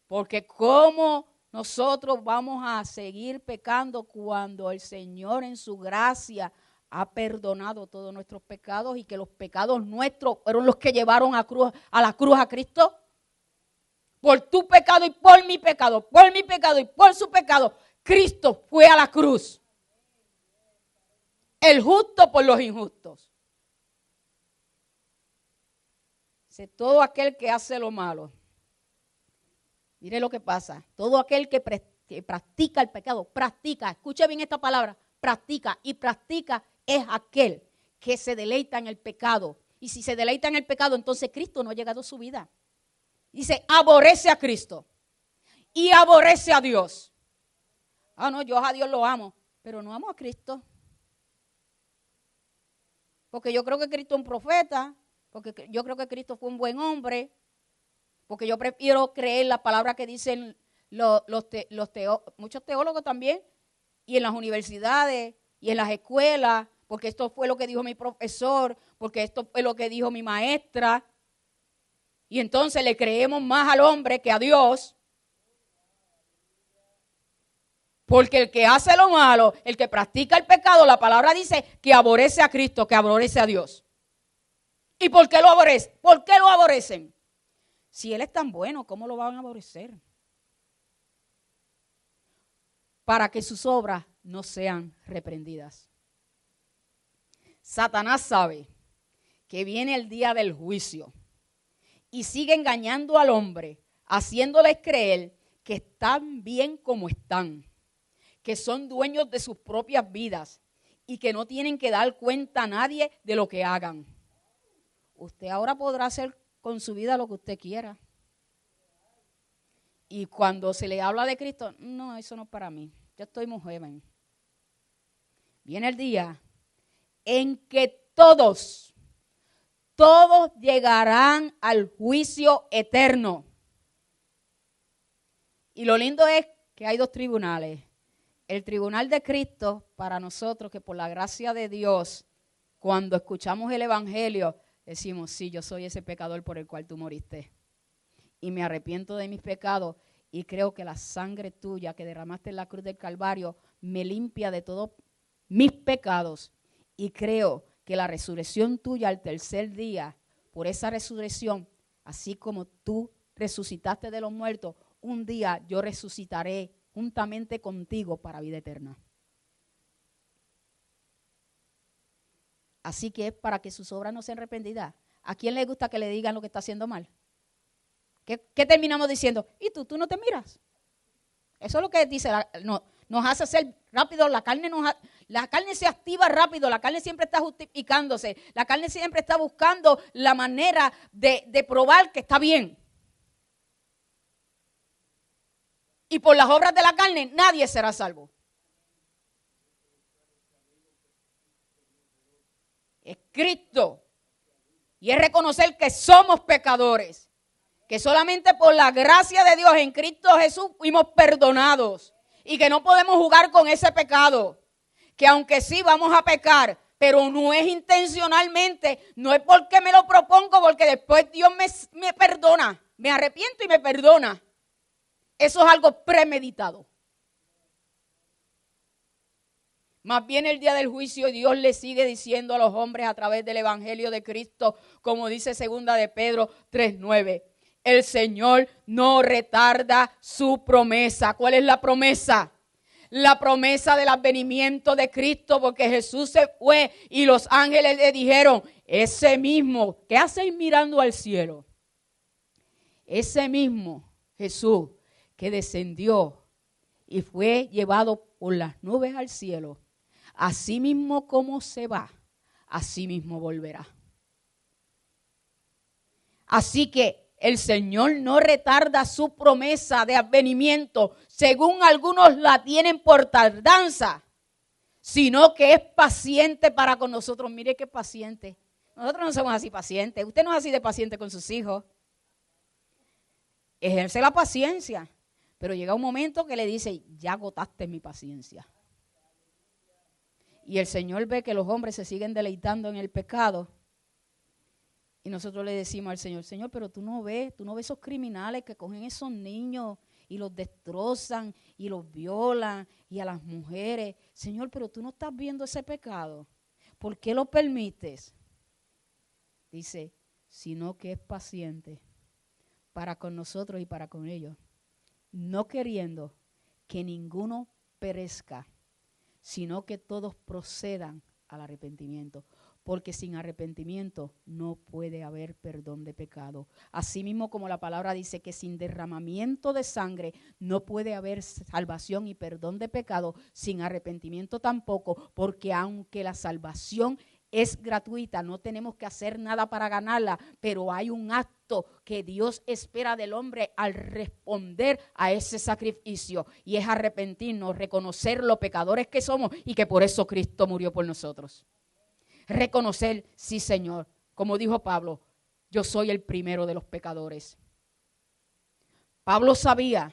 Porque ¿cómo nosotros vamos a seguir pecando cuando el Señor en su gracia ha perdonado todos nuestros pecados y que los pecados nuestros fueron los que llevaron a la cruz a Cristo? Por tu pecado y por mi pecado y por su pecado, Cristo fue a la cruz. El justo por los injustos. Todo aquel que hace lo malo, mire lo que pasa, todo aquel que practica el pecado, escuche bien esta palabra, practica es aquel que se deleita en el pecado. Y si se deleita en el pecado, entonces Cristo no ha llegado a su vida. Dice, aborrece a Cristo y aborrece a Dios. Ah, no, yo a Dios lo amo, pero no amo a Cristo. Porque yo creo que Cristo es un profeta. Porque yo creo que Cristo fue un buen hombre, porque yo prefiero creer la palabra que dicen muchos teólogos también, y en las universidades, y en las escuelas, porque esto fue lo que dijo mi profesor, porque esto fue lo que dijo mi maestra. Y entonces le creemos más al hombre que a Dios. Porque el que hace lo malo, el que practica el pecado, la palabra dice que aborrece a Cristo, que aborrece a Dios. ¿Y por qué lo aborrece? ¿Por qué lo aborrecen? Si Él es tan bueno, ¿cómo lo van a aborrecer? Para que sus obras no sean reprendidas. Satanás sabe que viene el día del juicio y sigue engañando al hombre, haciéndoles creer que están bien como están, que son dueños de sus propias vidas y que no tienen que dar cuenta a nadie de lo que hagan. Usted ahora podrá hacer con su vida lo que usted quiera. Y cuando se le habla de Cristo, no, eso no es para mí. Yo estoy muy joven. Viene el día en que todos llegarán al juicio eterno. Y lo lindo es que hay dos tribunales. El tribunal de Cristo para nosotros, que por la gracia de Dios, cuando escuchamos el evangelio, decimos, sí, yo soy ese pecador por el cual tú moriste. Y me arrepiento de mis pecados y creo que la sangre tuya que derramaste en la cruz del Calvario me limpia de todos mis pecados. Y creo que la resurrección tuya al tercer día, por esa resurrección, así como tú resucitaste de los muertos, un día yo resucitaré juntamente contigo para vida eterna. Así que es para que sus obras no sean arrepentidas. ¿A quién le gusta que le digan lo que está haciendo mal? ¿Qué terminamos diciendo? ¿Y tú no te miras? Eso es lo que dice, nos hace ser rápido, la carne se activa rápido, la carne siempre está justificándose, la carne siempre está buscando la manera de probar que está bien. Y por las obras de la carne nadie será salvo. Es Cristo. Y es reconocer que somos pecadores. Que solamente por la gracia de Dios en Cristo Jesús fuimos perdonados. Y que no podemos jugar con ese pecado. Que aunque sí vamos a pecar, pero no es intencionalmente, no es porque me lo propongo, porque después Dios me perdona. Me arrepiento y me perdona. Eso es algo premeditado. Más bien el día del juicio Dios le sigue diciendo a los hombres a través del evangelio de Cristo, como dice 2 de Pedro 3:9. El Señor no retarda su promesa. ¿Cuál es la promesa? La promesa del advenimiento de Cristo, porque Jesús se fue y los ángeles le dijeron, ese mismo, ¿qué hacéis mirando al cielo? Ese mismo Jesús que descendió y fue llevado por las nubes al cielo, así mismo como se va, así mismo volverá. Así que el Señor no retarda su promesa de advenimiento, según algunos la tienen por tardanza, sino que es paciente para con nosotros. Mire qué paciente. Nosotros no somos así pacientes. Usted no es así de paciente con sus hijos. Ejerce la paciencia. Pero llega un momento que le dice, ya agotaste mi paciencia. Y el Señor ve que los hombres se siguen deleitando en el pecado. Y nosotros le decimos al Señor, Señor, pero tú no ves esos criminales que cogen esos niños y los destrozan y los violan y a las mujeres. Señor, pero tú no estás viendo ese pecado. ¿Por qué lo permites? Dice, sino que es paciente para con nosotros y para con ellos. No queriendo que ninguno perezca, sino que todos procedan al arrepentimiento. Porque sin arrepentimiento no puede haber perdón de pecado. Asimismo como la palabra dice que sin derramamiento de sangre no puede haber salvación y perdón de pecado, sin arrepentimiento tampoco, porque aunque la salvación es gratuita, no tenemos que hacer nada para ganarla, pero hay un acto que Dios espera del hombre al responder a ese sacrificio, y es arrepentirnos, reconocer los pecadores que somos y que por eso Cristo murió por nosotros. Reconocer, sí Señor, como dijo Pablo, yo soy el primero de los pecadores. Pablo sabía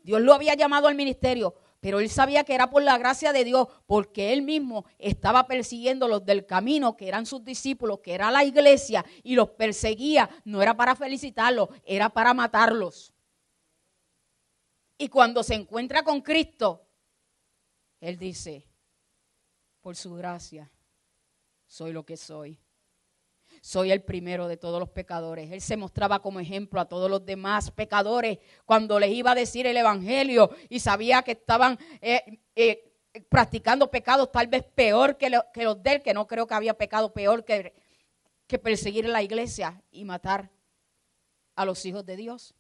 Dios lo había llamado al ministerio, pero él sabía que era por la gracia de Dios, porque él mismo estaba persiguiendo los del camino, que eran sus discípulos, que era la iglesia, y los perseguía. No era para felicitarlos, era para matarlos. Y cuando se encuentra con Cristo, él dice, por su gracia, soy lo que soy. Soy el primero de todos los pecadores. Él se mostraba como ejemplo a todos los demás pecadores cuando les iba a decir el evangelio y sabía que estaban practicando pecados tal vez peor que los de él, que no creo que había pecado peor que perseguir la iglesia y matar a los hijos de Dios.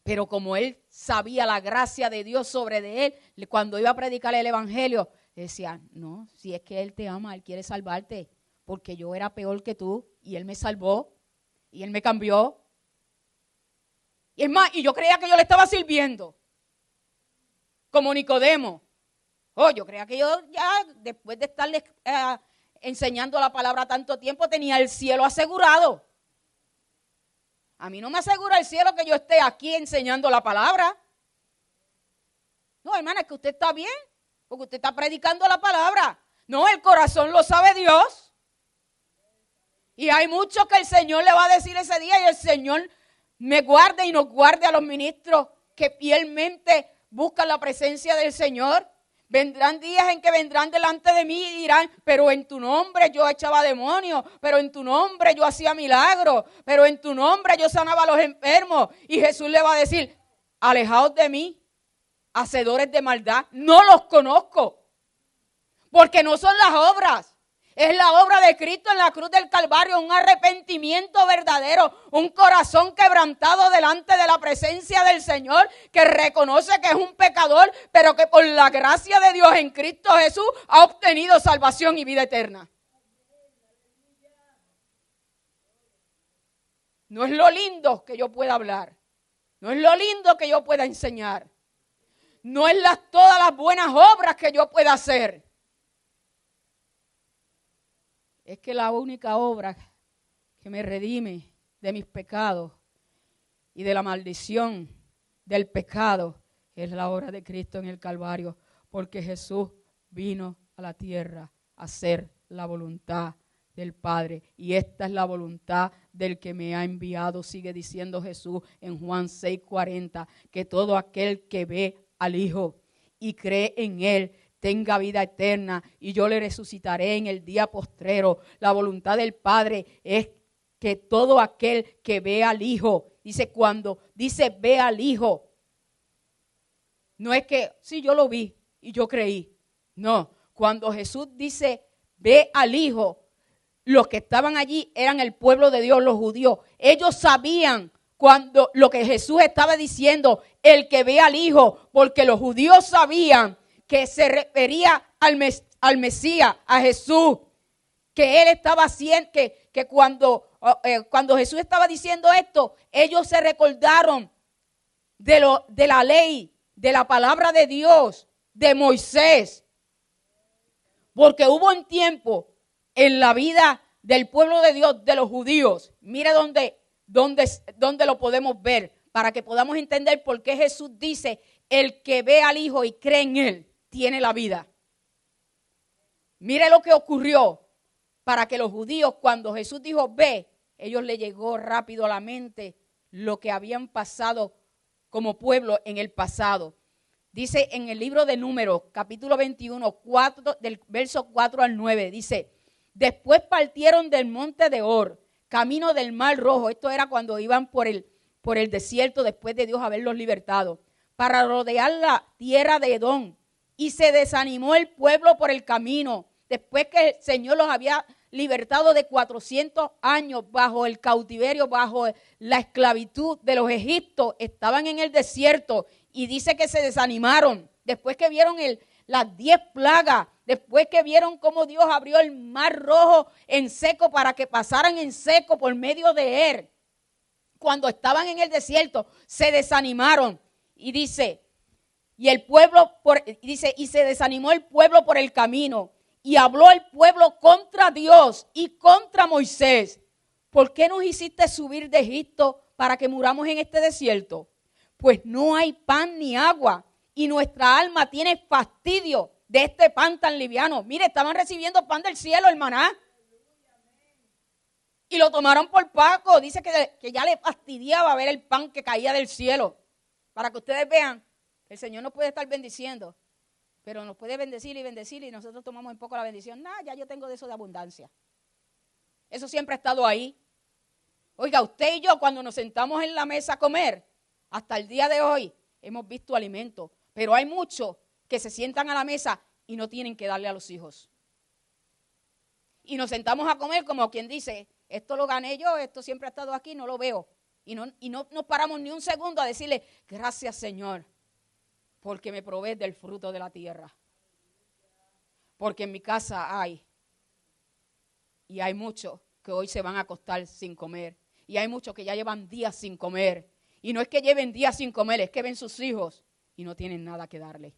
Pero como él sabía la gracia de Dios sobre de él, cuando iba a predicar el evangelio, decía, no, si es que él te ama, él quiere salvarte. Porque yo era peor que tú y él me salvó y él me cambió. Y es más, y yo creía que yo le estaba sirviendo. Como Nicodemo. Oh, yo creía que yo ya, después de estarle enseñando la palabra tanto tiempo, tenía el cielo asegurado. A mí no me asegura el cielo que yo esté aquí enseñando la palabra. No, hermana, es que usted está bien, porque usted está predicando la palabra. No, el corazón lo sabe Dios. Y hay mucho que el Señor le va a decir ese día, y el Señor me guarde y nos guarde a los ministros que fielmente buscan la presencia del Señor. Vendrán días en que vendrán delante de mí y dirán, pero en tu nombre yo echaba demonios, pero en tu nombre yo hacía milagros, pero en tu nombre yo sanaba a los enfermos. Y Jesús le va a decir, alejaos de mí, hacedores de maldad, no los conozco, porque no son las obras. Es la obra de Cristo en la cruz del Calvario, un arrepentimiento verdadero, un corazón quebrantado delante de la presencia del Señor, que reconoce que es un pecador, pero que por la gracia de Dios en Cristo Jesús ha obtenido salvación y vida eterna. No es lo lindo que yo pueda hablar, no es lo lindo que yo pueda enseñar, no es todas las buenas obras que yo pueda hacer. Es que la única obra que me redime de mis pecados y de la maldición del pecado es la obra de Cristo en el Calvario, porque Jesús vino a la tierra a hacer la voluntad del Padre, y esta es la voluntad del que me ha enviado, sigue diciendo Jesús en Juan 6:40, que todo aquel que ve al Hijo y cree en Él tenga vida eterna, y yo le resucitaré en el día postrero. La voluntad del Padre es que todo aquel que ve al Hijo, dice, cuando dice ve al Hijo, no es que, sí, yo lo vi y yo creí. No, cuando Jesús dice ve al Hijo, los que estaban allí eran el pueblo de Dios, los judíos. Ellos sabían cuando lo que Jesús estaba diciendo, el que ve al Hijo, porque los judíos sabían que se refería al Mesías, a Jesús, que él estaba haciendo, que cuando Jesús estaba diciendo esto, ellos se recordaron de la ley, de la palabra de Dios, de Moisés, porque hubo un tiempo en la vida del pueblo de Dios, de los judíos. Mire dónde lo podemos ver, para que podamos entender por qué Jesús dice, el que ve al Hijo y cree en Él, tiene la vida. Mire lo que ocurrió para que los judíos, cuando Jesús dijo ve, ellos le llegó rápido a la mente lo que habían pasado como pueblo en el pasado. Dice en el libro de Números, capítulo 21, del verso 4 al 9, dice, después partieron del monte de Or, camino del Mar Rojo. Esto era cuando iban por el desierto después de Dios haberlos libertado, para rodear la tierra de Edom. Y se desanimó el pueblo por el camino, después que el Señor los había libertado de 400 años bajo el cautiverio, bajo la esclavitud de los egipcios. Estaban en el desierto y dice que se desanimaron. Después que vieron las 10 plagas, después que vieron cómo Dios abrió el Mar Rojo en seco para que pasaran en seco por medio de él. Cuando estaban en el desierto, se desanimaron. Y dice, y se desanimó el pueblo por el camino, y habló el pueblo contra Dios y contra Moisés. ¿Por qué nos hiciste subir de Egipto para que muramos en este desierto? pues no hay pan ni agua, y nuestra alma tiene fastidio de este pan tan liviano. Mire, estaban recibiendo pan del cielo, el maná, y lo tomaron por Paco. Dice que ya le fastidiaba ver el pan que caía del cielo. Para que ustedes vean que el Señor nos puede estar bendiciendo, pero nos puede bendecir y nosotros tomamos en poco la bendición. Ya yo tengo de eso de abundancia. Eso siempre ha estado ahí. Oiga, usted y yo cuando nos sentamos en la mesa a comer, hasta el día de hoy hemos visto alimento, pero hay muchos que se sientan a la mesa y no tienen que darle a los hijos. Y nos sentamos a comer como quien dice, esto lo gané yo, esto siempre ha estado aquí, no lo veo. Y no nos paramos ni un segundo a decirle, gracias Señor, porque me provees del fruto de la tierra. Porque en mi casa hay. Y hay muchos que hoy se van a acostar sin comer. Y hay muchos que ya llevan días sin comer. Y no es que lleven días sin comer, es que ven sus hijos y no tienen nada que darle.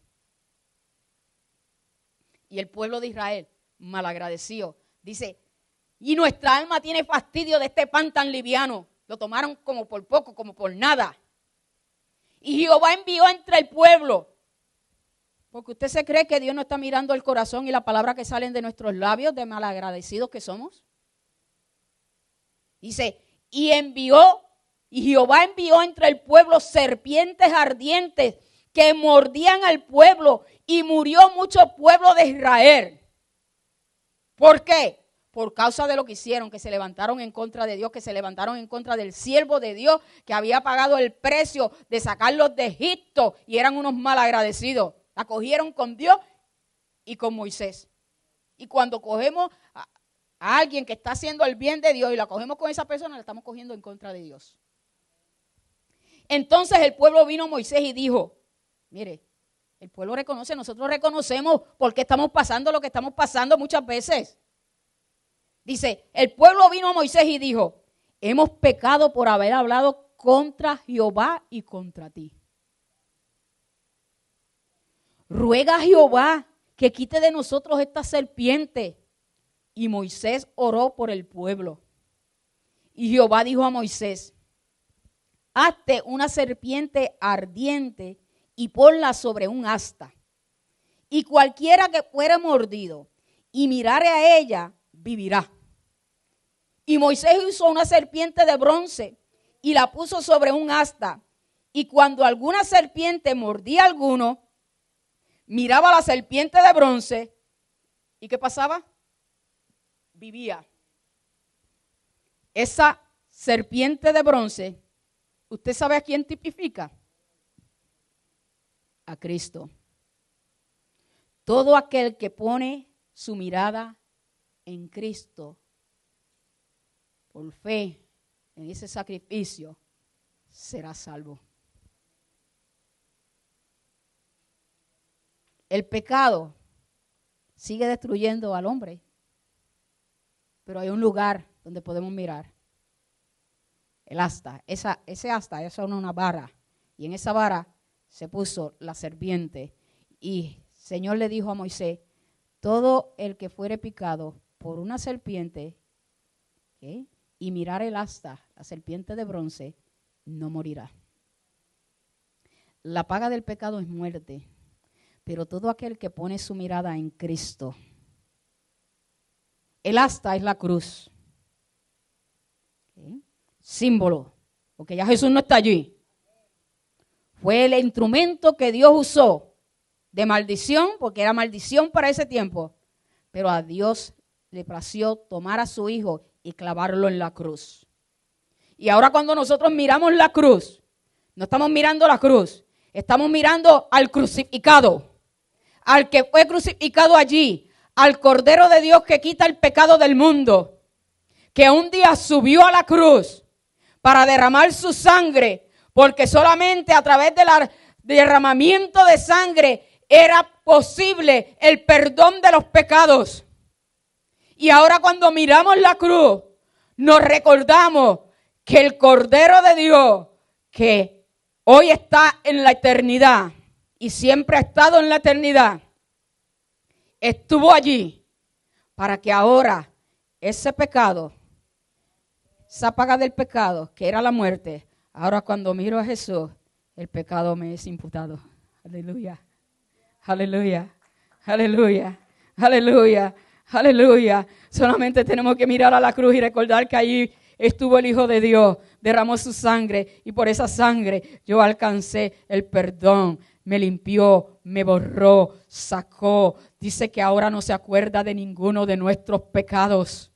Y el pueblo de Israel, malagradecido, dice, y nuestra alma tiene fastidio de este pan tan liviano. Lo tomaron como por poco, como por nada. Y Jehová envió entre el pueblo. Porque usted se cree que Dios no está mirando el corazón y la palabra que salen de nuestros labios de malagradecidos que somos. Dice, y Jehová envió entre el pueblo serpientes ardientes que mordían al pueblo y murió mucho pueblo de Israel. ¿Por qué? Por causa de lo que hicieron, que se levantaron en contra de Dios, que se levantaron en contra del siervo de Dios, que había pagado el precio de sacarlos de Egipto y eran unos malagradecidos. La cogieron con Dios y con Moisés. Y cuando cogemos a alguien que está haciendo el bien de Dios y la cogemos con esa persona, la estamos cogiendo en contra de Dios. Entonces el pueblo vino a Moisés y dijo, mire, el pueblo reconoce, nosotros reconocemos por qué estamos pasando lo que estamos pasando muchas veces. Dice, el pueblo vino a Moisés y dijo, hemos pecado por haber hablado contra Jehová y contra ti. Ruega a Jehová que quite de nosotros esta serpiente. Y Moisés oró por el pueblo. Y Jehová dijo a Moisés, hazte una serpiente ardiente y ponla sobre un asta. Y cualquiera que fuere mordido y mirare a ella, vivirá. Y Moisés hizo una serpiente de bronce y la puso sobre un asta. Y cuando alguna serpiente mordía a alguno, miraba a la serpiente de bronce. ¿Y qué pasaba? Vivía. Esa serpiente de bronce, ¿usted sabe a quién tipifica? A Cristo. Todo aquel que pone su mirada en Cristo, por fe en ese sacrificio, será salvo. El pecado sigue destruyendo al hombre, pero hay un lugar donde podemos mirar. El asta, ese asta es una vara, y en esa vara se puso la serpiente. Y el Señor le dijo a Moisés, todo el que fuere picado por una serpiente, ¿okay?, y mirar el asta, la serpiente de bronce, no morirá. La paga del pecado es muerte, pero todo aquel que pone su mirada en Cristo, el asta es la cruz, ¿okay?, símbolo, porque ya Jesús no está allí. Fue el instrumento que Dios usó de maldición, porque era maldición para ese tiempo, pero a Dios le plació tomar a su hijo y clavarlo en la cruz. Y ahora cuando nosotros miramos la cruz, no estamos mirando la cruz, estamos mirando al crucificado, al que fue crucificado allí, al Cordero de Dios que quita el pecado del mundo, que un día subió a la cruz para derramar su sangre, porque solamente a través del derramamiento de sangre era posible el perdón de los pecados. Y ahora cuando miramos la cruz, nos recordamos que el Cordero de Dios, que hoy está en la eternidad y siempre ha estado en la eternidad, estuvo allí para que ahora ese pecado, esa paga del pecado, que era la muerte, ahora cuando miro a Jesús, el pecado me es imputado. Aleluya, aleluya, aleluya, aleluya, aleluya. Solamente tenemos que mirar a la cruz y recordar que allí estuvo el Hijo de Dios, derramó su sangre y por esa sangre yo alcancé el perdón. Me limpió, me borró, sacó. Dice que ahora no se acuerda de ninguno de nuestros pecados.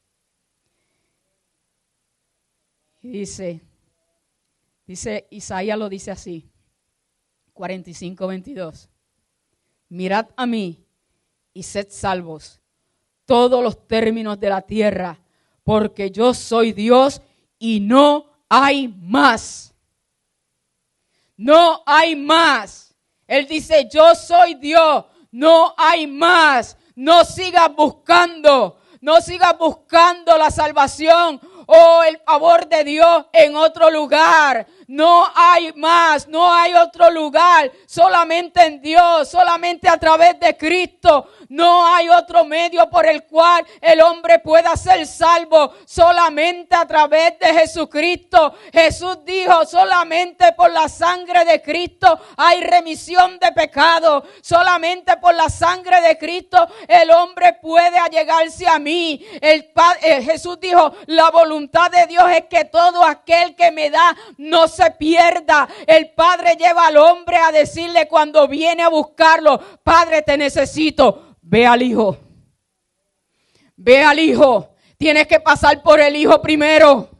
Y dice Isaías lo dice así, 45:22. Mirad a mí y sed salvos todos los términos de la tierra, porque yo soy Dios y no hay más. No hay más. Él dice, yo soy Dios, no hay más. No sigas buscando la salvación o el favor de Dios en otro lugar. No hay más, no hay otro lugar, solamente en Dios, solamente a través de Cristo. No hay otro medio por el cual el hombre pueda ser salvo, solamente a través de Jesucristo. Jesús dijo, solamente por la sangre de Cristo hay remisión de pecado. Solamente por la sangre de Cristo el hombre puede allegarse a mí. Jesús dijo, la voluntad de Dios es que todo aquel que me da no se pierda. El Padre lleva al hombre a decirle cuando viene a buscarlo, Padre, te necesito. Ve al Hijo. Ve al Hijo. Tienes que pasar por el Hijo primero.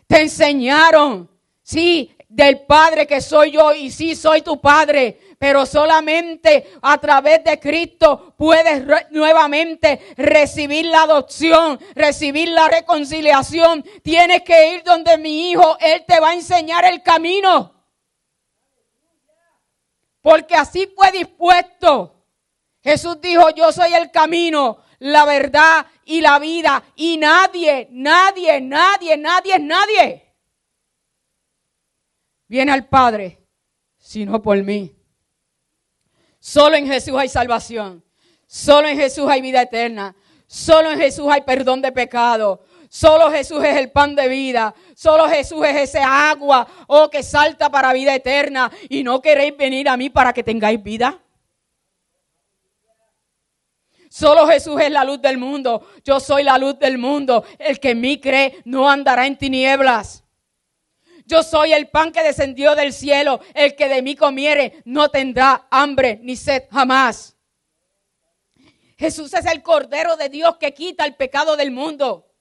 Te enseñaron, sí, del Padre que soy yo y sí soy tu Padre. Pero solamente a través de Cristo puedes nuevamente recibir la adopción, recibir la reconciliación. Tienes que ir donde mi Hijo, Él te va a enseñar el camino. Porque así fue dispuesto. Jesús dijo, yo soy el camino, la verdad y la vida. Y nadie viene al Padre sino por mí. Solo en Jesús hay salvación. Solo en Jesús hay vida eterna. Solo en Jesús hay perdón de pecado. Solo Jesús es el pan de vida. Solo Jesús es ese agua, que salta para vida eterna. Y no queréis venir a mí para que tengáis vida. Solo Jesús es la luz del mundo. Yo soy la luz del mundo. El que en mí cree no andará en tinieblas. Yo soy el pan que descendió del cielo. El que de mí comiere no tendrá hambre ni sed jamás. Jesús es el Cordero de Dios que quita el pecado del mundo.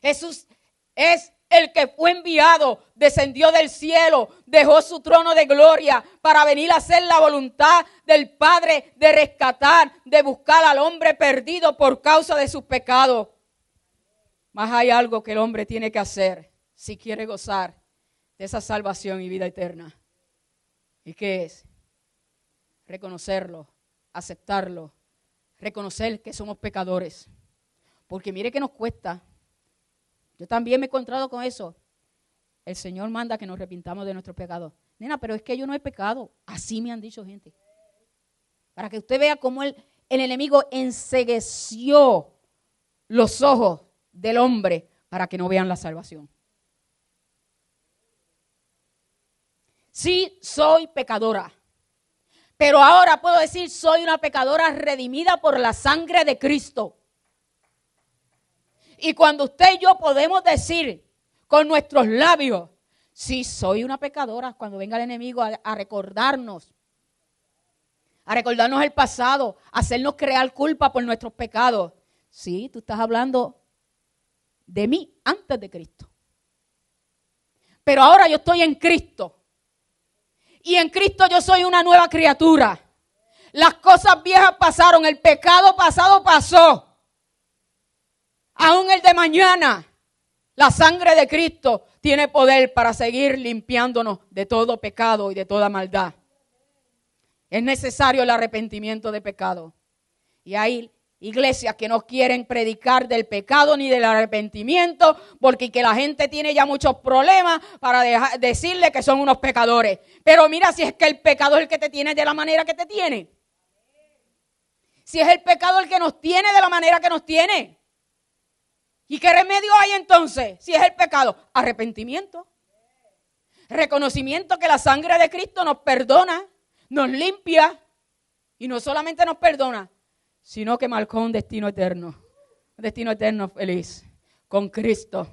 Jesús es el que fue enviado, descendió del cielo, dejó su trono de gloria para venir a hacer la voluntad del Padre, de rescatar, de buscar al hombre perdido por causa de sus pecados. Mas hay algo que el hombre tiene que hacer si quiere gozar de esa salvación y vida eterna. ¿Y qué es? Reconocerlo, aceptarlo, reconocer que somos pecadores. Porque mire que nos cuesta. Yo también me he encontrado con eso. El Señor manda que nos arrepintamos de nuestros pecados. Nena, pero es que yo no he pecado. Así me han dicho gente. Para que usted vea cómo el enemigo encegueció los ojos del hombre para que no vean la salvación. Sí, soy pecadora. Pero ahora puedo decir, soy una pecadora redimida por la sangre de Cristo. Y cuando usted y yo podemos decir con nuestros labios, sí, soy una pecadora, cuando venga el enemigo a recordarnos el pasado, a hacernos crear culpa por nuestros pecados. Sí, tú estás hablando de mí antes de Cristo. Pero ahora yo estoy en Cristo. Y en Cristo yo soy una nueva criatura. Las cosas viejas pasaron, el pecado pasado pasó. Aún el de mañana, la sangre de Cristo tiene poder para seguir limpiándonos de todo pecado y de toda maldad. Es necesario el arrepentimiento de pecado. Y hay iglesias que no quieren predicar del pecado ni del arrepentimiento porque que la gente tiene ya muchos problemas para decirle que son unos pecadores. Pero mira, si es que el pecado es el que te tiene de la manera que te tiene. Si es el pecado el que nos tiene de la manera que nos tiene. ¿Y qué remedio hay entonces? Si es el pecado, arrepentimiento. Reconocimiento que la sangre de Cristo nos perdona, nos limpia y no solamente nos perdona, sino que marcó un destino eterno feliz con Cristo.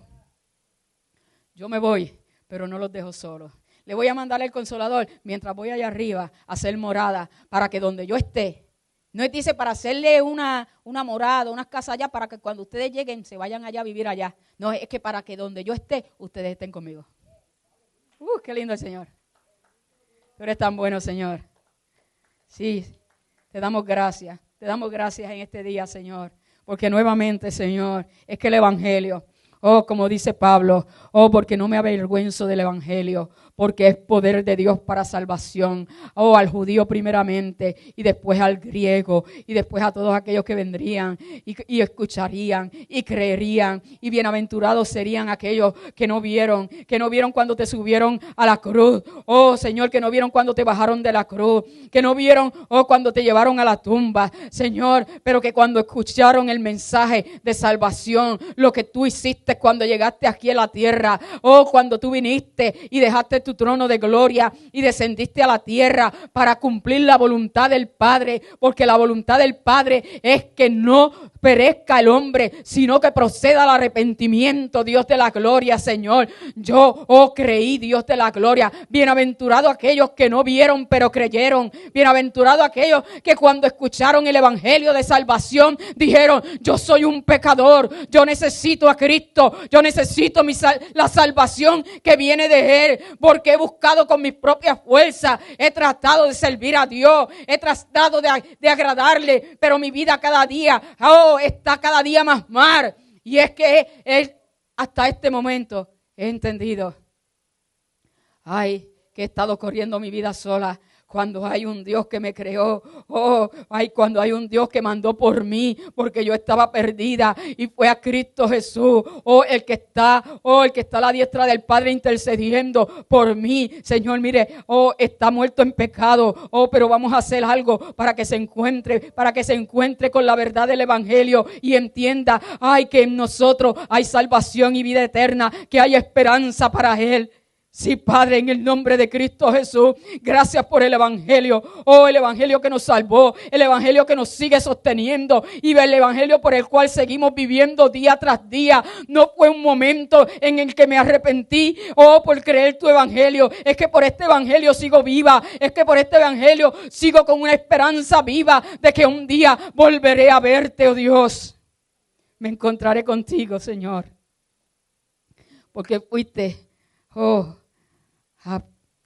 Yo me voy, pero no los dejo solos. Le voy a mandar el Consolador mientras voy allá arriba a hacer morada para que donde yo esté, no dice para hacerle una morada, unas casas allá para que cuando ustedes lleguen se vayan allá a vivir allá. No, es que para que donde yo esté, ustedes estén conmigo. Qué lindo el Señor. Tú eres tan bueno, Señor. Sí, te damos gracias. Te damos gracias en este día, Señor. Porque nuevamente, Señor, es que el Evangelio, como dice Pablo, porque no me avergüenzo del Evangelio, porque es poder de Dios para salvación, al judío primeramente, y después al griego, y después a todos aquellos que vendrían, y escucharían, y creerían, y bienaventurados serían aquellos que no vieron cuando te subieron a la cruz, Señor, que no vieron cuando te bajaron de la cruz, que no vieron, cuando te llevaron a la tumba, Señor, pero que cuando escucharon el mensaje de salvación, lo que tú hiciste cuando llegaste aquí a la tierra, cuando tú viniste y dejaste tu trono de gloria y descendiste a la tierra para cumplir la voluntad del Padre, porque la voluntad del Padre es que no perezca el hombre, sino que proceda al arrepentimiento, Dios de la gloria, Señor. Yo, creí, Dios de la gloria. Bienaventurado aquellos que no vieron, pero creyeron. Bienaventurado aquellos que cuando escucharon el evangelio de salvación, dijeron, yo soy un pecador, yo necesito a Cristo, yo necesito la salvación que viene de Él, porque he buscado con mis propias fuerzas, he tratado de servir a Dios, he tratado de agradarle, pero mi vida cada día, está cada día más mal. Y es que hasta este momento he entendido, que he estado corriendo mi vida sola, cuando hay un Dios que me creó, cuando hay un Dios que mandó por mí, porque yo estaba perdida y fue a Cristo Jesús, el que está a la diestra del Padre intercediendo por mí. Señor, mire, está muerto en pecado, pero vamos a hacer algo para que se encuentre con la verdad del evangelio y entienda, que en nosotros hay salvación y vida eterna, que hay esperanza para Él. Sí, Padre, en el nombre de Cristo Jesús, gracias por el evangelio, el evangelio que nos salvó, el evangelio que nos sigue sosteniendo y el evangelio por el cual seguimos viviendo día tras día. No fue un momento en el que me arrepentí, por creer tu evangelio, es que por este evangelio sigo viva, es que por este evangelio sigo con una esperanza viva de que un día volveré a verte, oh Dios. Me encontraré contigo, Señor, porque fuiste, a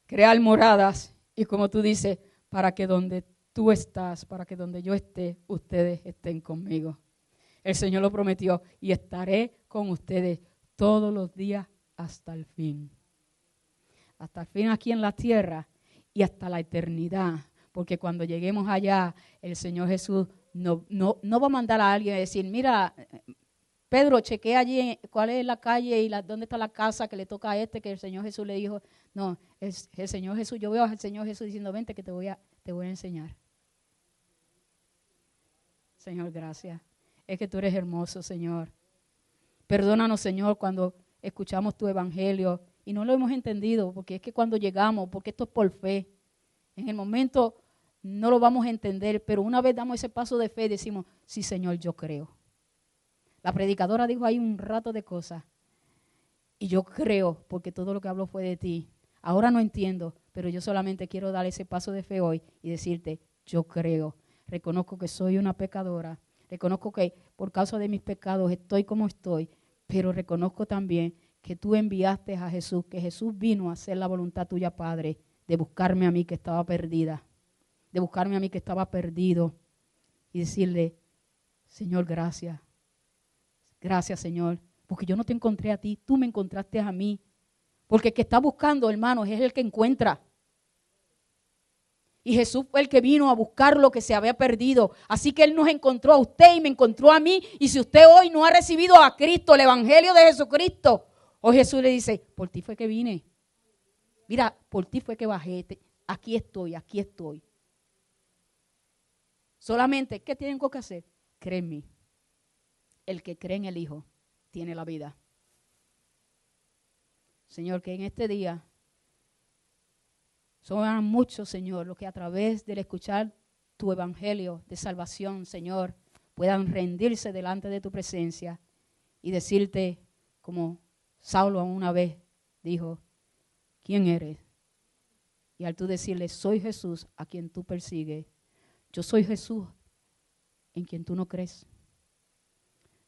crear moradas y como tú dices, para que donde tú estás, para que donde yo esté, ustedes estén conmigo. El Señor lo prometió y estaré con ustedes todos los días hasta el fin. Hasta el fin aquí en la tierra y hasta la eternidad. Porque cuando lleguemos allá, el Señor Jesús no va a mandar a alguien a decir, mira, Pedro, chequea allí cuál es la calle y dónde está la casa que le toca a que el Señor Jesús le dijo. No, es el Señor Jesús. Yo veo al Señor Jesús diciendo, vente que te voy a enseñar. Señor, gracias. Es que tú eres hermoso, Señor. Perdónanos, Señor, cuando escuchamos tu evangelio y no lo hemos entendido, porque es que cuando llegamos, porque esto es por fe, en el momento no lo vamos a entender, pero una vez damos ese paso de fe y decimos, sí, Señor, yo creo. La predicadora dijo ahí un rato de cosas y yo creo, porque todo lo que habló fue de ti. Ahora no entiendo, pero yo solamente quiero dar ese paso de fe hoy y decirte, yo creo. Reconozco que soy una pecadora, reconozco que por causa de mis pecados estoy como estoy, pero reconozco también que tú enviaste a Jesús, que Jesús vino a hacer la voluntad tuya, Padre, de buscarme a mí que estaba perdida, de buscarme a mí que estaba perdido y decirle, Señor, gracias. Gracias, Señor, porque yo no te encontré a ti, tú me encontraste a mí. Porque el que está buscando, hermanos, es el que encuentra. Y Jesús fue el que vino a buscar lo que se había perdido. Así que Él nos encontró a usted y me encontró a mí. Y si usted hoy no ha recibido a Cristo, el Evangelio de Jesucristo, hoy Jesús le dice, por ti fue que vine. Mira, por ti fue que bajé. Aquí estoy, aquí estoy. Solamente, ¿qué tienen que hacer? Cree en mí. El que cree en el Hijo tiene la vida. Señor, que en este día Son muchos, Señor, los que a través del escuchar tu evangelio de salvación, Señor, puedan rendirse delante de tu presencia y decirte, como Saulo una vez dijo, ¿quién eres? Y al tú decirle, soy Jesús a quien tú persigues. Yo soy Jesús en quien tú no crees.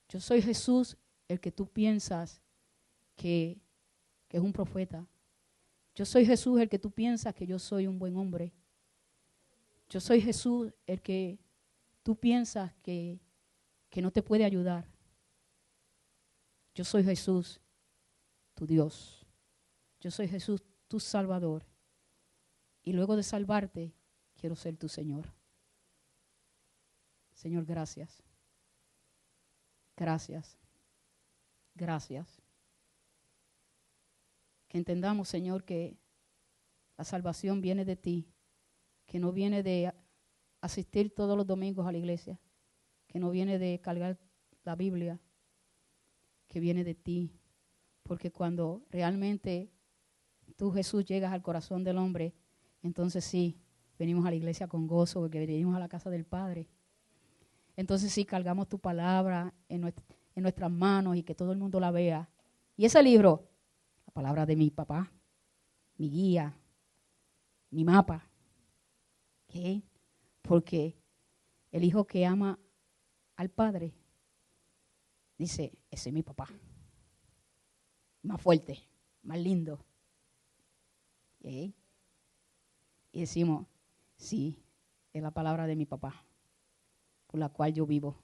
Yo soy Jesús el que tú piensas que es un profeta. Yo soy Jesús el que tú piensas que yo soy un buen hombre. Yo soy Jesús el que tú piensas que no te puede ayudar. Yo soy Jesús, tu Dios. Yo soy Jesús, tu Salvador. Y luego de salvarte, quiero ser tu Señor. Señor, gracias. Gracias. Gracias. Que entendamos, Señor, que la salvación viene de ti, que no viene de asistir todos los domingos a la iglesia, que no viene de cargar la Biblia, que viene de ti. Porque cuando realmente tú, Jesús, llegas al corazón del hombre, entonces sí, venimos a la iglesia con gozo, porque venimos a la casa del Padre. Entonces sí, cargamos tu palabra en nuestras manos y que todo el mundo la vea. Y ese libro, la palabra de mi papá, mi guía, mi mapa. ¿Okay? Porque el hijo que ama al Padre dice, ese es mi papá. Más fuerte, más lindo. ¿Okay? Y decimos, sí, es la palabra de mi papá, por la cual yo vivo.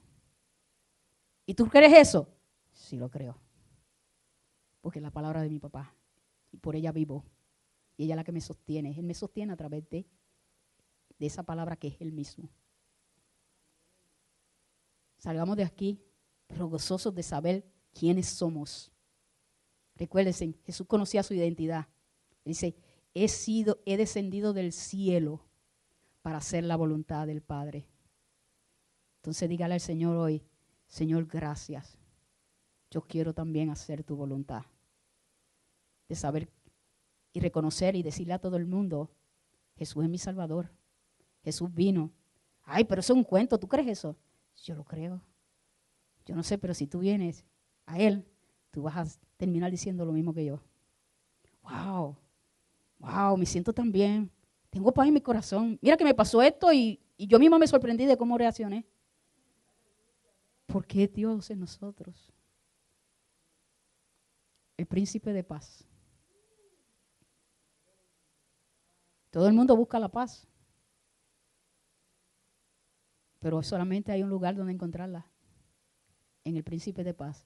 ¿Y tú crees eso? Sí, lo creo. Porque es la palabra de mi papá. Y por ella vivo. Y ella es la que me sostiene. Él me sostiene a través de esa palabra que es Él mismo. Salgamos de aquí, pero gozosos de saber quiénes somos. Recuérdense, Jesús conocía su identidad. Él dice, he descendido del cielo para hacer la voluntad del Padre. Entonces dígale al Señor hoy, Señor, gracias. Yo quiero también hacer tu voluntad. De saber y reconocer y decirle a todo el mundo, Jesús es mi Salvador. Jesús vino. Ay, pero eso es un cuento, ¿tú crees eso? Yo lo creo. Yo no sé, pero si tú vienes a Él, tú vas a terminar diciendo lo mismo que yo. Wow, me siento tan bien. Tengo paz en mi corazón. Mira que me pasó esto y yo misma me sorprendí de cómo reaccioné. ¿Por qué Dios en nosotros? El príncipe de paz. Todo el mundo busca la paz. Pero solamente hay un lugar donde encontrarla. En el príncipe de paz.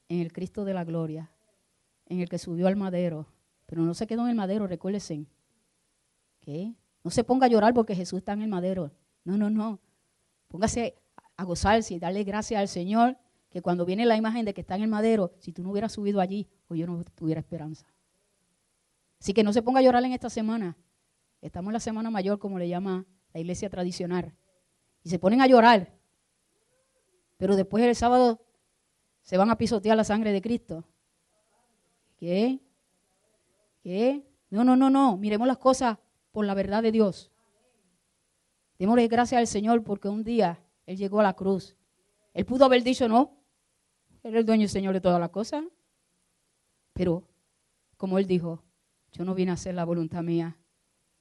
En el Cristo de la gloria. En el que subió al madero. Pero no se quedó en el madero, recuérdense. ¿Qué? No se ponga a llorar porque Jesús está en el madero. No. Póngase a gozarse y darle gracias al Señor que cuando viene la imagen de que está en el madero, si tú no hubieras subido allí, pues yo no tuviera esperanza. Así que no se ponga a llorar en esta semana. Estamos en la semana mayor, como le llama la iglesia tradicional. Y se ponen a llorar. Pero después el sábado se van a pisotear la sangre de Cristo. ¿Qué? No. Miremos las cosas por la verdad de Dios. Démosle gracias al Señor porque un día Él llegó a la cruz. Él pudo haber dicho no. Él es el dueño y Señor de todas las cosas. Pero, como Él dijo, yo no vine a hacer la voluntad mía.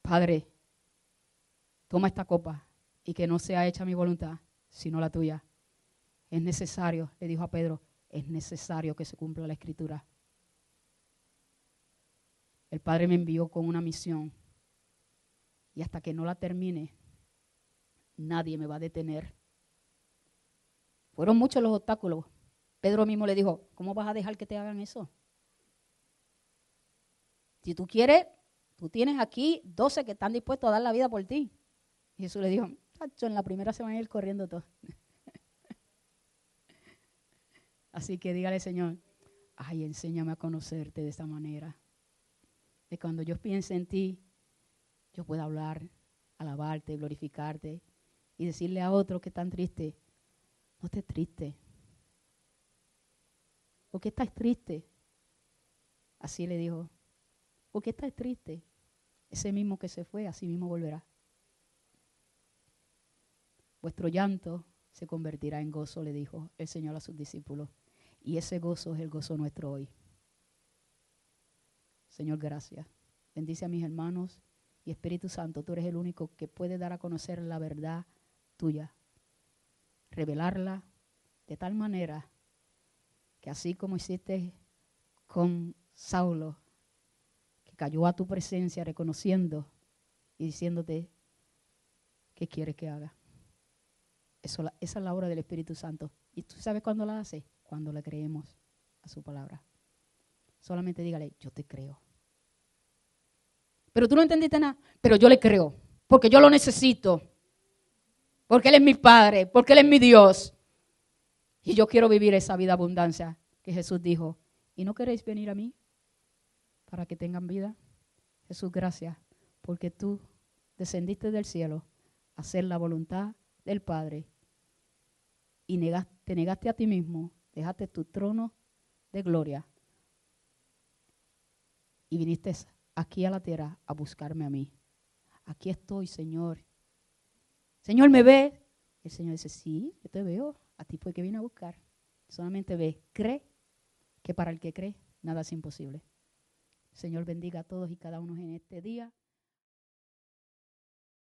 Padre, toma esta copa y que no sea hecha mi voluntad, sino la tuya. Es necesario, le dijo a Pedro, es necesario que se cumpla la Escritura. El Padre me envió con una misión y hasta que no la termine, nadie me va a detener. Fueron muchos los obstáculos. Pedro mismo le dijo, ¿cómo vas a dejar que te hagan eso? Si tú quieres, tú tienes aquí 12 que están dispuestos a dar la vida por ti. Y Jesús le dijo, en la primera se van a ir corriendo todos. Así que dígale, Señor, ay, enséñame a conocerte de esta manera. De cuando yo piense en ti, yo pueda hablar, alabarte, glorificarte y decirle a otros que están tristes, no estés triste. ¿Por qué estás triste? Así le dijo, ¿por qué estás triste? Ese mismo que se fue, así mismo volverá. Vuestro llanto se convertirá en gozo, le dijo el Señor a sus discípulos. Y ese gozo es el gozo nuestro hoy. Señor, gracias. Bendice a mis hermanos y Espíritu Santo, tú eres el único que puede dar a conocer la verdad tuya. Revelarla de tal manera que así como hiciste con Saulo, que cayó a tu presencia reconociendo y diciéndote qué quieres que haga. Esa es la obra del Espíritu Santo. ¿Y tú sabes cuándo la hace? Cuando le creemos a su palabra. Solamente dígale, yo te creo. Pero tú no entendiste nada. Pero yo le creo, porque yo lo necesito. Porque Él es mi Padre, porque Él es mi Dios. Y yo quiero vivir esa vida abundancia que Jesús dijo. ¿Y no queréis venir a mí para que tengan vida? Jesús, gracias, porque tú descendiste del cielo a hacer la voluntad del Padre y te negaste a ti mismo, dejaste tu trono de gloria y viniste aquí a la tierra a buscarme a mí. Aquí estoy, Señor. Señor, ¿me ve? El Señor dice, sí, yo te veo. A ti fue que vine a buscar. Solamente ve, cree que para el que cree, nada es imposible. Señor, bendiga a todos y cada uno en este día.